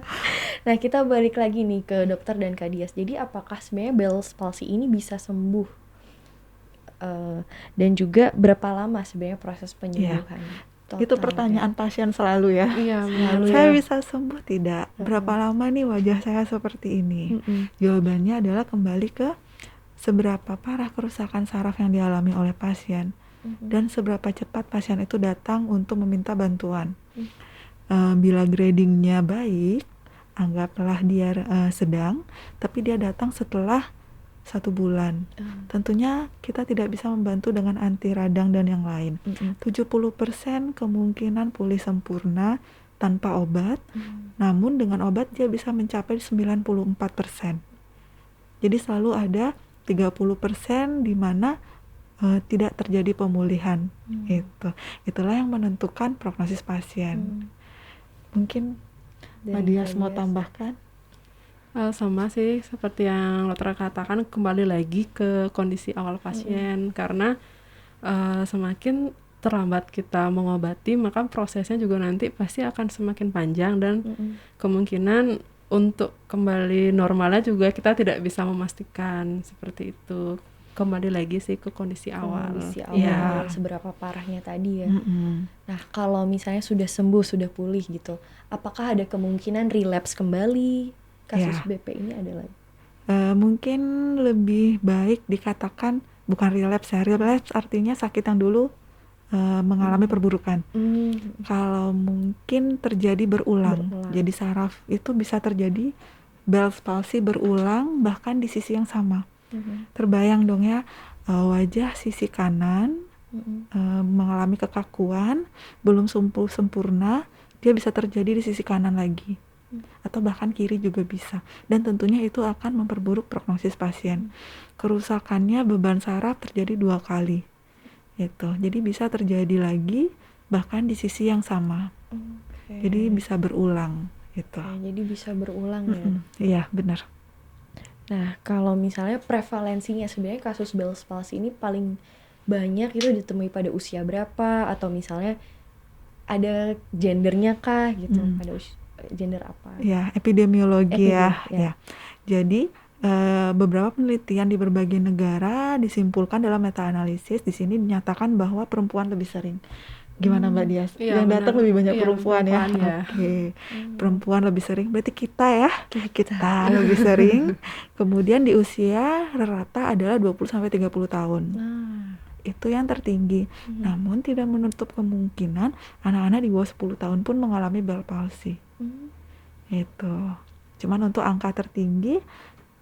Nah, kita balik lagi nih ke dokter dan Kak Dias. Jadi apakah sebenarnya Bell's palsy ini bisa sembuh? Dan juga berapa lama sebenarnya proses penyembuhan? Itu pertanyaan pasien selalu ya. Iya, Saya bisa sembuh tidak? Berapa lama nih wajah saya seperti ini? Jawabannya adalah kembali ke seberapa parah kerusakan saraf yang dialami oleh pasien dan seberapa cepat pasien itu datang untuk meminta bantuan. Bila gradingnya baik, anggaplah dia sedang, tapi dia datang setelah 1 bulan. Tentunya kita tidak bisa membantu dengan anti radang dan yang lain. 70% kemungkinan pulih sempurna tanpa obat, namun dengan obat dia bisa mencapai 94%. Jadi selalu ada 30% di mana tidak terjadi pemulihan. Itulah yang menentukan prognosis pasien. Mungkin Mbak Dias mau tambahkan? Sama sih seperti yang dokter katakan, kembali lagi ke kondisi awal pasien, karena semakin terlambat kita mengobati maka prosesnya juga nanti pasti akan semakin panjang dan kemungkinan untuk kembali normalnya juga kita tidak bisa memastikan seperti itu. Kembali lagi sih ke kondisi awal. Seberapa parahnya tadi ya. Nah, kalau misalnya sudah sembuh, sudah pulih gitu, apakah ada kemungkinan relapse kembali? Kasus BP ini ada lagi? Mungkin lebih baik dikatakan bukan relapse ya. Relapse artinya sakit yang dulu mengalami perburukan. Kalau mungkin terjadi berulang. Jadi saraf itu bisa terjadi Bell's palsy berulang bahkan di sisi yang sama. Terbayang dong ya, wajah sisi kanan mengalami kekakuan, belum sempurna, dia bisa terjadi di sisi kanan lagi. Atau bahkan kiri juga bisa, dan tentunya itu akan memperburuk prognosis pasien. Kerusakannya beban saraf terjadi 2 kali itu, jadi bisa terjadi lagi bahkan di sisi yang sama. Jadi bisa berulang gitu. Jadi bisa berulang ya. Iya benar. Nah, kalau misalnya prevalensinya sebenarnya kasus Bell's palsy ini paling banyak itu ditemui pada usia berapa, atau misalnya ada gendernya kah gitu, pada gender apa? Ya, epidemiologi ya. Jadi beberapa penelitian di berbagai negara disimpulkan dalam meta-analisis. Di sini dinyatakan bahwa perempuan lebih sering. Gimana Mbak Dias? Yang datang lebih banyak perempuan ya. Perempuan lebih sering. Berarti kita ya. Kita lebih sering. Kemudian di usia rata adalah 20-30 tahun. Itu yang tertinggi. Namun tidak menutup kemungkinan anak-anak di bawah 10 tahun pun mengalami Bell's palsy. Itu. Cuman untuk angka tertinggi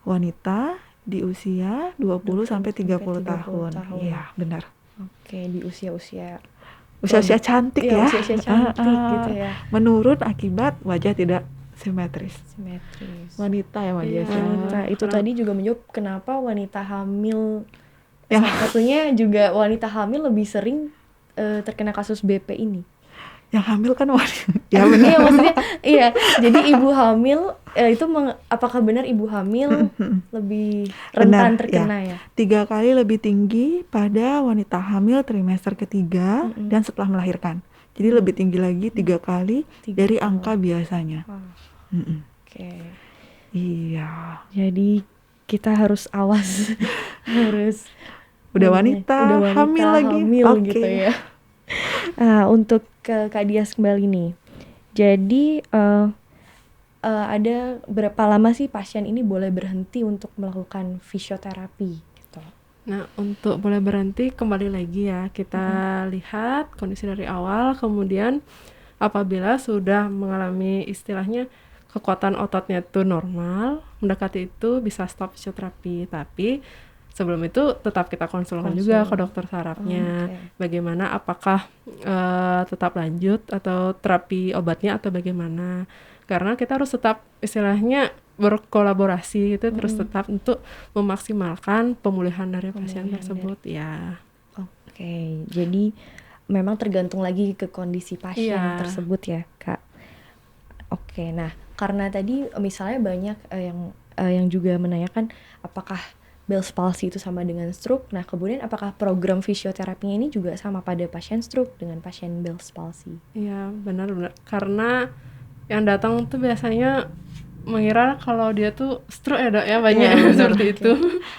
wanita di usia 20-30 tahun. Iya, benar. Oke, di usia-usia cantik ya. Usia cantik gitu ya. Menurun akibat wajah tidak simetris. Wanita ya Mbak Dias. Itu tadi juga menjawab kenapa wanita hamil, salah satunya juga wanita hamil lebih sering terkena kasus BP ini. Yang hamil kan wanita. Ya benar. Iya, maksudnya iya. Jadi ibu hamil itu apakah benar ibu hamil lebih rentan terkena ya? 3 kali lebih tinggi pada wanita hamil trimester ketiga dan setelah melahirkan. Jadi lebih tinggi lagi 3 kali dari angka biasanya. Iya. Jadi kita harus awas, harus udah wanita hamil gitu ya. Untuk ke Kak Dias kembali nih. Jadi ada berapa lama sih pasien ini boleh berhenti untuk melakukan fisioterapi gitu? Nah, untuk boleh berhenti kembali lagi ya, kita lihat kondisi dari awal, kemudian apabila sudah mengalami istilahnya kekuatan ototnya itu normal, mendekati itu bisa stop fisioterapi. Tapi sebelum itu tetap kita konsulkan juga ke dokter sarafnya. Bagaimana, apakah tetap lanjut atau terapi obatnya atau bagaimana. Karena kita harus tetap istilahnya berkolaborasi gitu, terus tetap untuk memaksimalkan pemulihan dari pasien tersebut ya. Jadi memang tergantung lagi ke kondisi pasien tersebut ya Kak. Nah karena tadi misalnya banyak yang juga menanyakan apakah Bell's palsy itu sama dengan stroke. Nah, kemudian apakah program fisioterapinya ini juga sama pada pasien stroke dengan pasien Bell's palsy? Iya, benar-benar. Karena yang datang tuh biasanya mengira kalau dia tuh stroke ya dok ya, banyak Iya, seperti itu.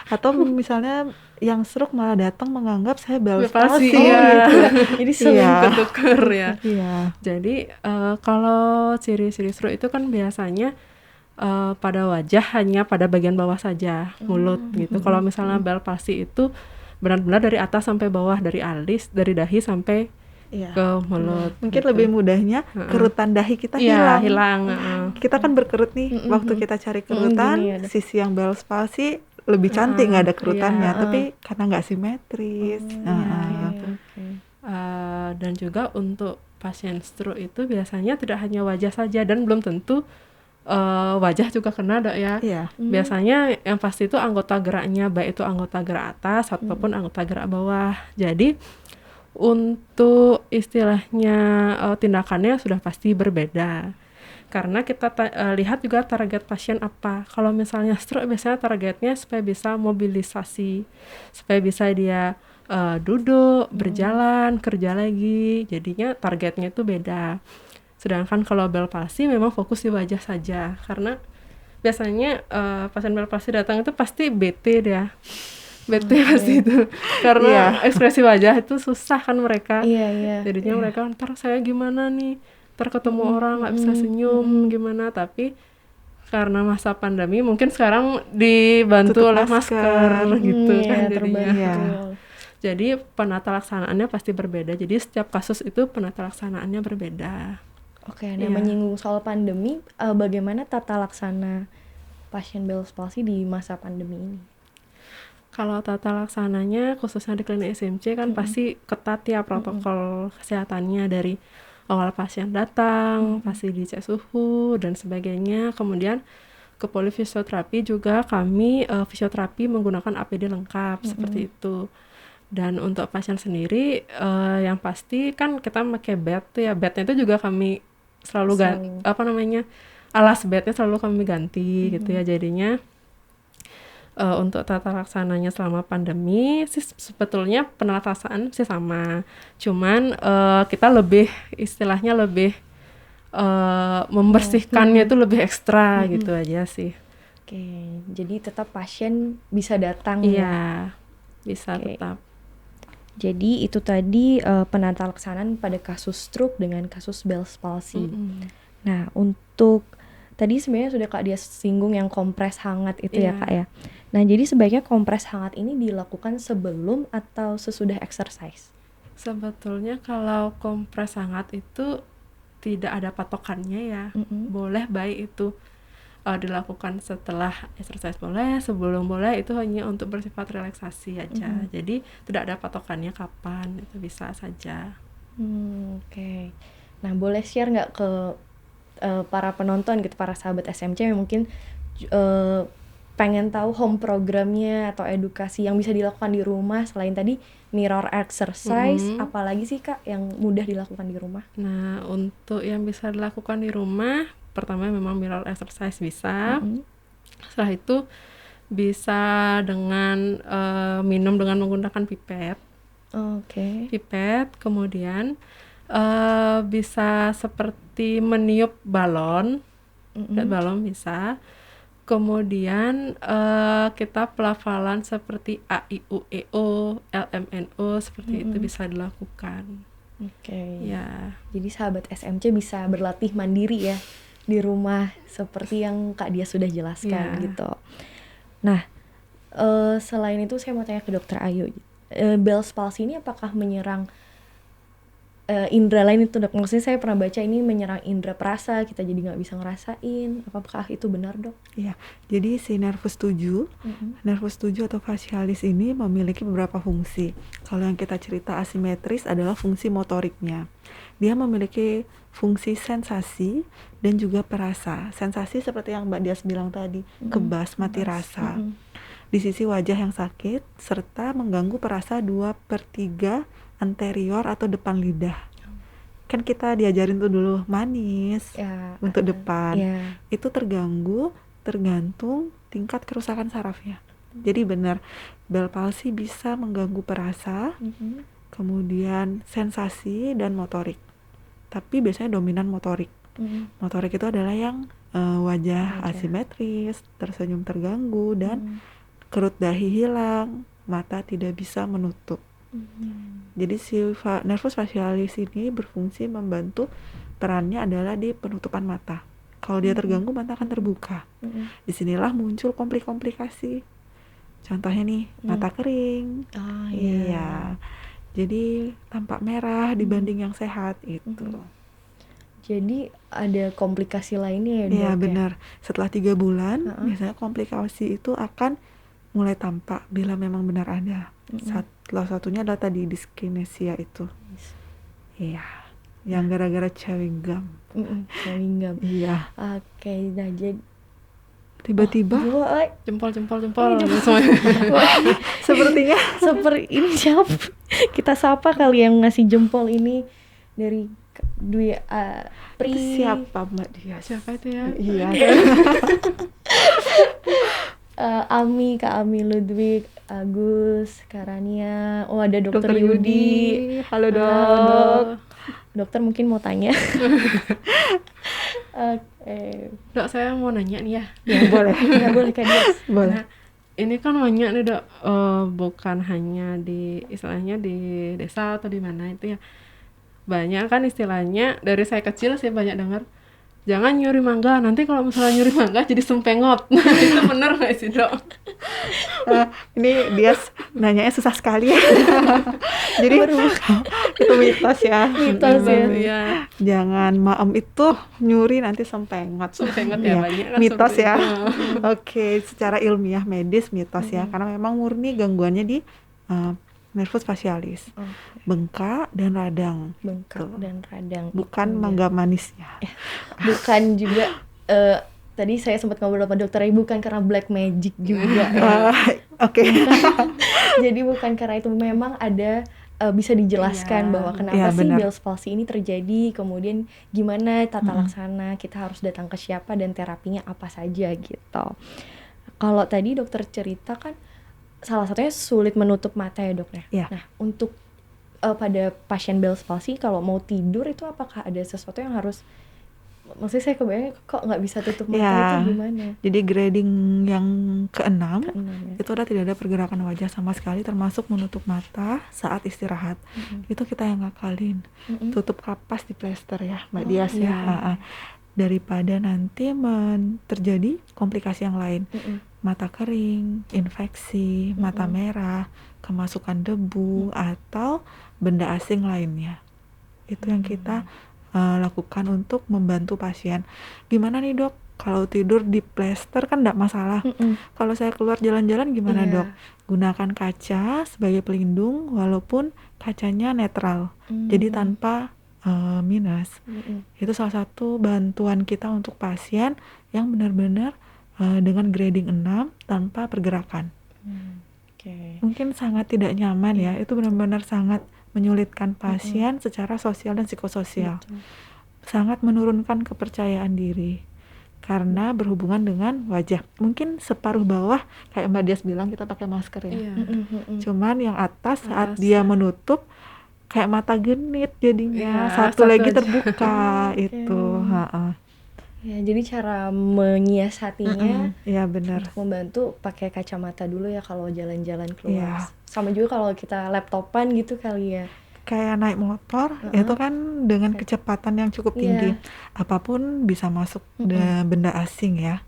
Atau misalnya yang stroke malah datang menganggap saya Bell's Palsy, palsy ya. gitu. Jadi sering Iya. ketuker ya. Iya. Jadi kalau ciri-ciri stroke itu kan biasanya pada wajah hanya pada bagian bawah saja, mulut gitu. Kalau misalnya Bell's palsy itu benar-benar dari atas sampai bawah, dari alis, dari dahi sampai Iya. ke mulut. Mungkin gitu. lebih mudahnya kerutan dahi kita Iya, hilang. hilang. Kita kan berkerut nih, waktu kita cari kerutan, gini ada. sisi yang Bell's palsy lebih cantik, nggak ada kerutannya, iya. tapi karena nggak simetris. Dan juga untuk pasien stroke itu biasanya tidak hanya wajah saja dan belum tentu wajah juga kena dok ya. Iya. Biasanya yang pasti itu anggota geraknya, baik itu anggota gerak atas ataupun anggota gerak bawah. Jadi untuk istilahnya tindakannya sudah pasti berbeda. Karena kita lihat juga target pasien apa. Kalau misalnya stroke biasanya targetnya supaya bisa mobilisasi, supaya bisa dia duduk, berjalan, kerja lagi. Jadinya targetnya itu beda. Sedangkan kalau Bell's palsy memang fokus di wajah saja. Karena biasanya pasien Bell's palsy datang itu pasti bete dia. Bete pasti itu. Karena ekspresi wajah itu susah kan mereka. Jadinya mereka ntar saya gimana nih, ntar ketemu orang nggak bisa senyum gimana. Tapi karena masa pandemi mungkin sekarang dibantu Tutup oleh masker gitu kan jadinya. Iya. Jadi penata laksanaannya pasti berbeda. Jadi setiap kasus itu penata laksanaannya berbeda. Oke, nah menyinggung soal pandemi, bagaimana tata laksana pasien Bell's palsy di masa pandemi ini? Kalau tata laksananya khususnya di klinik SMC kan pasti ketat ya protokol kesehatannya, dari awal pasien datang, pasti dicek suhu dan sebagainya. Kemudian ke polifisioterapi juga kami fisioterapi menggunakan APD lengkap seperti itu. Dan untuk pasien sendiri yang pasti kan kita pakai bed tuh ya, bednya itu juga kami selalu alas bednya selalu kami ganti gitu ya. Jadinya untuk tata laksananya selama pandemi sih sebetulnya penatasan sih sama, cuman kita lebih istilahnya lebih membersihkannya itu lebih ekstra gitu aja sih. Oke, jadi tetap pasien bisa datang. Iya, bisa tetap. Jadi itu tadi penata laksanaan pada kasus stroke dengan kasus Bell's palsy. Nah, untuk tadi sebenarnya sudah Kak dia singgung yang kompres hangat itu ya Kak ya. Nah, jadi sebaiknya kompres hangat ini dilakukan sebelum atau sesudah exercise? Sebetulnya kalau kompres hangat itu tidak ada patokannya ya. Boleh baik itu dilakukan setelah exercise boleh, sebelum boleh, itu hanya untuk bersifat relaksasi aja. Jadi tidak ada patokannya kapan, itu bisa saja. Oke. Nah, boleh share nggak ke para penonton gitu, para sahabat SMC yang mungkin pengen tahu home programnya atau edukasi yang bisa dilakukan di rumah selain tadi mirror exercise, apalagi sih Kak yang mudah dilakukan di rumah? Nah, untuk yang bisa dilakukan di rumah, pertama memang mirror exercise bisa. Setelah itu bisa dengan minum dengan menggunakan pipet. Pipet, kemudian bisa seperti meniup balon, balon bisa. Kemudian kita pelafalan seperti A, I, U, E, O, L, M, N, O, seperti itu bisa dilakukan. Ya. Jadi sahabat SMC bisa berlatih mandiri ya di rumah seperti yang Kak Dia sudah jelaskan gitu. Nah, selain itu saya mau tanya ke Dokter Ayu. Bell's palsy ini apakah menyerang indera lain itu dok? Maksudnya saya pernah baca ini menyerang indera perasa, kita jadi nggak bisa ngerasain. Apakah itu benar dok? Iya, jadi si nervus 7, nervus 7 atau facialis ini memiliki beberapa fungsi. Kalau yang kita cerita asimetris adalah fungsi motoriknya. Dia memiliki fungsi sensasi dan juga perasa. Sensasi seperti yang Mbak Dias bilang tadi, kebas, mati rasa. Di sisi wajah yang sakit, serta mengganggu perasa 2/3 anterior atau depan lidah. Kan kita diajarin tuh dulu manis untuk depan. Itu terganggu tergantung tingkat kerusakan sarafnya. Jadi benar, Bell palsy bisa mengganggu perasa, kemudian sensasi dan motorik. Tapi biasanya dominan motorik. Motorik itu adalah yang wajah asimetris, tersenyum terganggu, dan kerut dahi hilang, mata tidak bisa menutup. Jadi si nervus facialis ini berfungsi membantu, perannya adalah di penutupan mata. Kalau dia terganggu, mata akan terbuka. Disinilah muncul komplikasi. Contohnya nih, mata kering. Iya. Jadi tampak merah dibanding yang sehat itu. Jadi ada komplikasi lainnya ya dok? Iya benar. Setelah 3 bulan, biasanya komplikasi itu akan mulai tampak bila memang benar ada. Salah satunya adalah tadi dyskinesia itu. Iya. Yang gara-gara chewing gum. Chewing gum. Iya. Oke, nah jadi tiba-tiba jempol sepertinya seperti ini siapa kita sapa kali yang ngasih jempol ini dari Dwi Pri. Siapa Mbak Dia? Siapa itu ya? Iya. Kak Ami Ludwig, Agus, Karania. Oh ada Dokter Yudi. Halo dok. Dokter mungkin mau tanya. Oke. Dok, saya mau nanya nih ya. Ya boleh. Ya boleh Kak Dias. Boleh. Nah, ini kan banyak nih dok, bukan hanya di istilahnya di desa atau di mana itu ya. Banyak kan istilahnya, dari saya kecil saya banyak dengar, jangan nyuri mangga, nanti kalau misalnya nyuri mangga jadi sempengot. Nah, itu bener nggak sih dok? Ini dia nanyanya susah sekali ya. Jadi itu mitos ya. Mitos ya. Iya. Jangan maem itu nyuri nanti sempengot. Sempengot ya, banyak kan mitos seperti ya. itu. Oke, secara ilmiah medis mitos ya, karena memang murni gangguannya di nervus facialis, bengkak dan radang. Bengkak dan radang. Bukan mangga manisnya. Bukan juga tadi saya sempat ngobrol sama dokter, bukan karena black magic juga. Oke. Jadi bukan karena itu, memang ada bisa dijelaskan bahwa kenapa sih Bell's palsy ini terjadi, kemudian gimana tata laksana, kita harus datang ke siapa dan terapinya apa saja gitu. Kalau tadi dokter cerita kan salah satunya sulit menutup mata ya dok ya. Yeah. Nah untuk pada pasien Bell's palsy kalau mau tidur itu apakah ada sesuatu yang harus, maksudnya saya kebayang kok nggak bisa tutup mata itu gimana? Jadi grading yang ke-6 ya. itu tidak ada pergerakan wajah sama sekali, termasuk menutup mata saat istirahat. Itu kita yang ngakalin. Tutup kapas di plester ya Mbak Dias ya. Daripada nanti terjadi komplikasi yang lain. Mata kering, infeksi, mata merah, kemasukan debu, atau benda asing lainnya. Itu yang kita lakukan untuk membantu pasien. Gimana nih dok, kalau tidur di plester kan enggak masalah. Kalau saya keluar jalan-jalan gimana dok? Gunakan kaca sebagai pelindung walaupun kacanya netral, jadi tanpa minus. Itu salah satu bantuan kita untuk pasien yang benar-benar dengan grading 6 tanpa pergerakan. Mungkin sangat tidak nyaman ya, itu benar-benar sangat menyulitkan pasien secara sosial dan psikososial. Sangat menurunkan kepercayaan diri karena berhubungan dengan wajah. Mungkin separuh bawah kayak Mbak Dias bilang kita pakai masker ya. Cuman yang atas saat dia menutup kayak mata genit jadinya, satu lagi terbuka itu. Ya, jadi cara menyiasatinya ya benar. Untuk membantu pakai kacamata dulu ya kalau jalan-jalan keluar. Sama juga kalau kita laptopan gitu kali ya. Kayak naik motor, itu kan dengan kecepatan yang cukup tinggi. Apapun bisa masuk benda asing ya.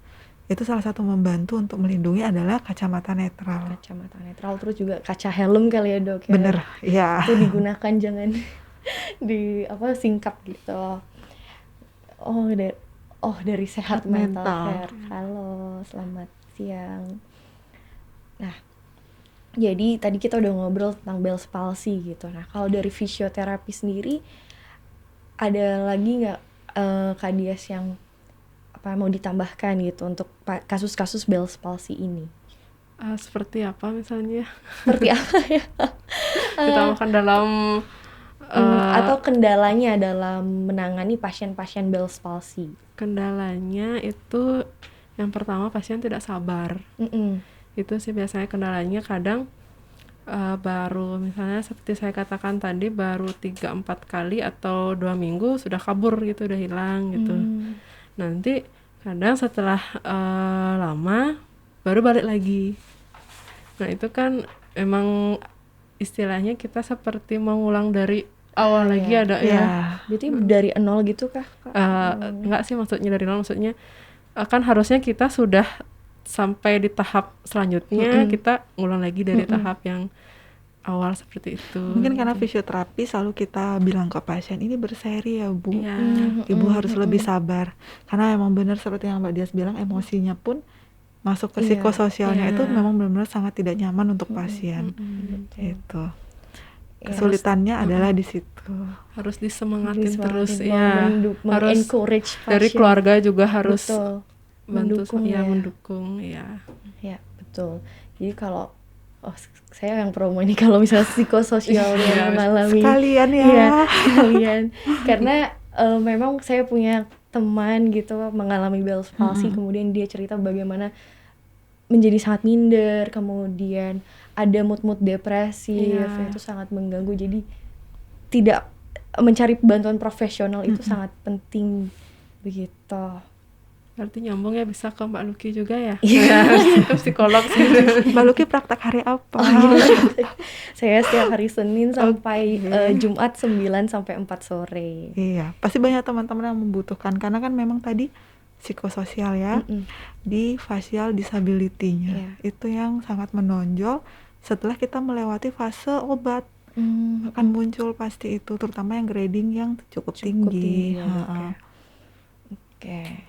Itu salah satu membantu untuk melindungi adalah kacamata netral. Kacamata netral, terus juga kaca helm kali ya dok ya. Bener, ya. Itu digunakan, jangan singkap gitu. Dari Sehat Mental Care. Halo, selamat siang. Nah, jadi tadi kita udah ngobrol tentang Bell's palsy gitu. Nah, kalau dari fisioterapi sendiri, ada lagi nggak Kak Dias yang mau ditambahkan gitu untuk kasus-kasus Bell's palsy ini? Seperti apa misalnya? Seperti apa ya? Ditambahkan dalam atau kendalanya dalam menangani pasien-pasien Bell's palsy? Kendalanya itu yang pertama pasien tidak sabar. Itu sih biasanya kendalanya. Kadang baru misalnya seperti saya katakan tadi, baru 3-4 kali atau 2 minggu sudah kabur gitu, udah hilang gitu. Nanti kadang setelah lama baru balik lagi. Nah itu kan emang istilahnya kita seperti mengulang dari awal lagi ada ya. Berarti dari nol gitu kah? Enggak sih, maksudnya dari nol, maksudnya kan harusnya kita sudah sampai di tahap selanjutnya, kita ngulang lagi dari tahap yang awal seperti itu. Mungkin karena fisioterapi selalu kita bilang ke pasien ini berseri ya Bu, Ibu harus lebih sabar, karena emang benar seperti yang Mbak Dias bilang, emosinya pun masuk ke psikososialnya itu memang benar-benar sangat tidak nyaman untuk pasien. Itu kesulitannya adalah di situ. Harus disemangatin terus harus encourage pasien. Dari keluarga juga harus bantu mendukung ya. Ya betul. Jadi kalau saya yang promo ini, kalau misalnya psikososial yang mengalami sekalian sekalian karena memang saya punya teman gitu mengalami Bell's palsy, kemudian dia cerita bagaimana menjadi sangat minder, kemudian ada mood depresif, itu sangat mengganggu. Jadi tidak mencari bantuan profesional itu sangat penting begitu. Berarti nyambung ya bisa ke Mbak Luki juga ya? Iya, psikolog sih. Mbak Luki praktek hari apa? Saya setiap hari Senin sampai Jumat 9 sampai 4 sore. Iya, pasti banyak teman-teman yang membutuhkan, karena kan memang tadi psikososial ya, di facial disability-nya. Itu yang sangat menonjol setelah kita melewati fase obat. Akan muncul pasti itu, terutama yang grading yang cukup tinggi. Oke.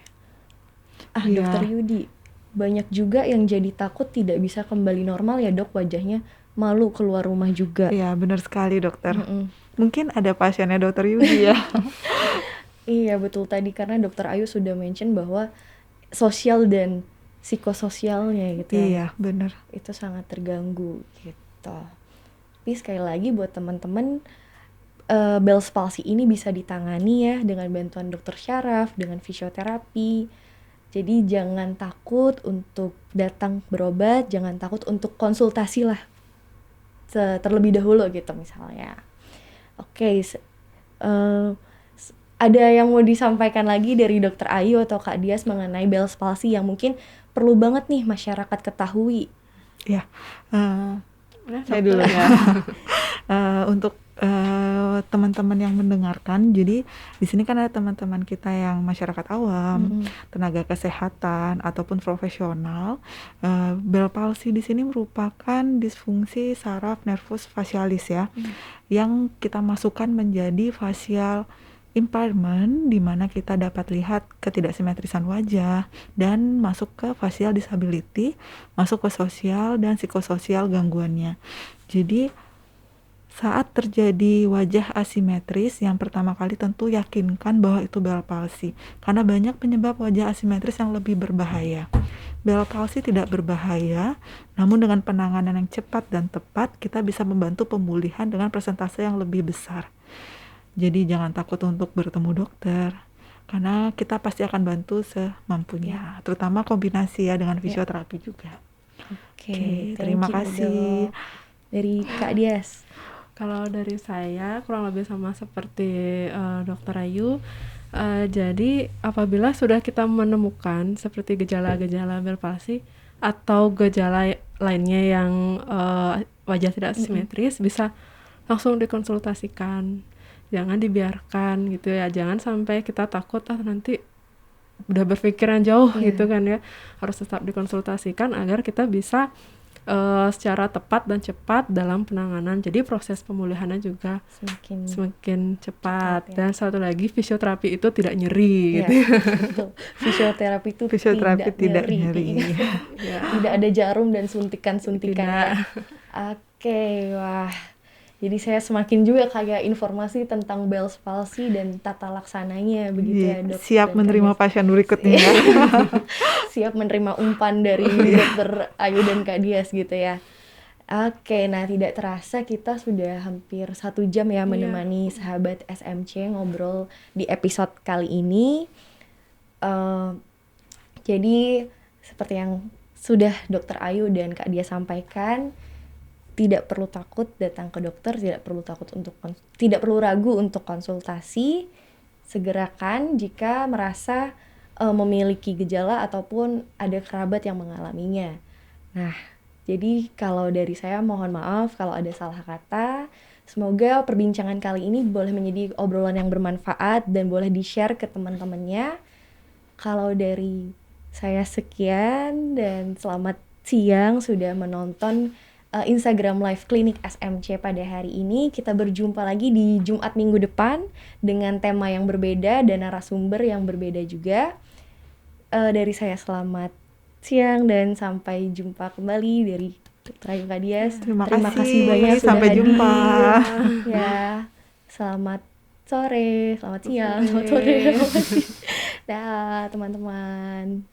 Dokter Yudi, banyak juga yang jadi takut tidak bisa kembali normal ya Dok, wajahnya malu keluar rumah juga. Iya benar sekali dokter. Mungkin ada pasiennya Dokter Yudi ya. Iya betul, tadi karena Dokter Ayu sudah mention bahwa sosial dan psikososialnya gitu ya. Iya benar. Itu sangat terganggu gitu. Tapi sekali lagi buat teman-teman, Bell's palsy ini bisa ditangani ya dengan bantuan Dokter Syaraf, dengan fisioterapi. Jadi jangan takut untuk datang berobat, jangan takut untuk konsultasi lah terlebih dahulu gitu misalnya. Oke, ada yang mau disampaikan lagi dari Dokter Ayu atau Kak Dias mengenai Bell's palsy yang mungkin perlu banget nih masyarakat ketahui? Ya, saya dulu ya. Untuk teman-teman yang mendengarkan, jadi di sini kan ada teman-teman kita yang masyarakat awam, tenaga kesehatan ataupun profesional. Bell's palsy di sini merupakan disfungsi saraf nervus facialis ya, yang kita masukkan menjadi facial impairment, di mana kita dapat lihat ketidaksimetrisan wajah dan masuk ke facial disability, masuk ke sosial dan psikososial gangguannya. Jadi saat terjadi wajah asimetris, yang pertama kali tentu yakinkan bahwa itu Bell's palsy, karena banyak penyebab wajah asimetris yang lebih berbahaya. Bell's palsy tidak berbahaya, namun dengan penanganan yang cepat dan tepat, kita bisa membantu pemulihan dengan persentase yang lebih besar. Jadi jangan takut untuk bertemu dokter, karena kita pasti akan bantu semampunya, terutama kombinasi ya dengan fisioterapi juga. Oke, terima kasih. Dari Kak Dias. Kalau dari saya kurang lebih sama seperti Dokter Ayu. Jadi apabila sudah kita menemukan seperti gejala-gejala Bell's palsy atau gejala lainnya yang wajah tidak simetris, bisa langsung dikonsultasikan. Jangan dibiarkan gitu ya. Jangan sampai kita takut nanti udah berpikiran jauh gitu kan ya. Harus tetap dikonsultasikan agar kita bisa secara tepat dan cepat dalam penanganan. Jadi proses pemulihannya juga semakin cepat. Dan satu lagi, fisioterapi itu tidak nyeri gitu. Betul. Fisioterapi itu tidak nyeri. Tidak ada jarum dan suntikan-suntikan. Oke, wah. Jadi saya semakin juga kayak informasi tentang Bell's palsy dan tata laksananya begitu ya Dok. Siap menerima pasien berikutnya ya. Siap menerima umpan dari Dokter Ayu dan Kak Dias gitu ya. Oke, nah tidak terasa kita sudah hampir 1 jam ya menemani sahabat SMC ngobrol di episode kali ini. Jadi seperti yang sudah Dokter Ayu dan Kak Dia sampaikan, tidak perlu takut datang ke dokter, tidak perlu ragu untuk konsultasi. Segerakan jika merasa memiliki gejala ataupun ada kerabat yang mengalaminya. Nah, jadi kalau dari saya mohon maaf kalau ada salah kata. Semoga perbincangan kali ini boleh menjadi obrolan yang bermanfaat dan boleh di-share ke teman-temannya. Kalau dari saya sekian dan selamat siang sudah menonton Instagram Live Klinik SMC pada hari ini. Kita berjumpa lagi di Jumat minggu depan dengan tema yang berbeda dan narasumber yang berbeda juga. Dari saya selamat siang dan sampai jumpa kembali dari Dr. Ayu Kak Dias. Terima kasih banyak sudah sampai hadir. Jumpa. Ya, selamat sore, selamat siang, selamat sore. Dah teman-teman.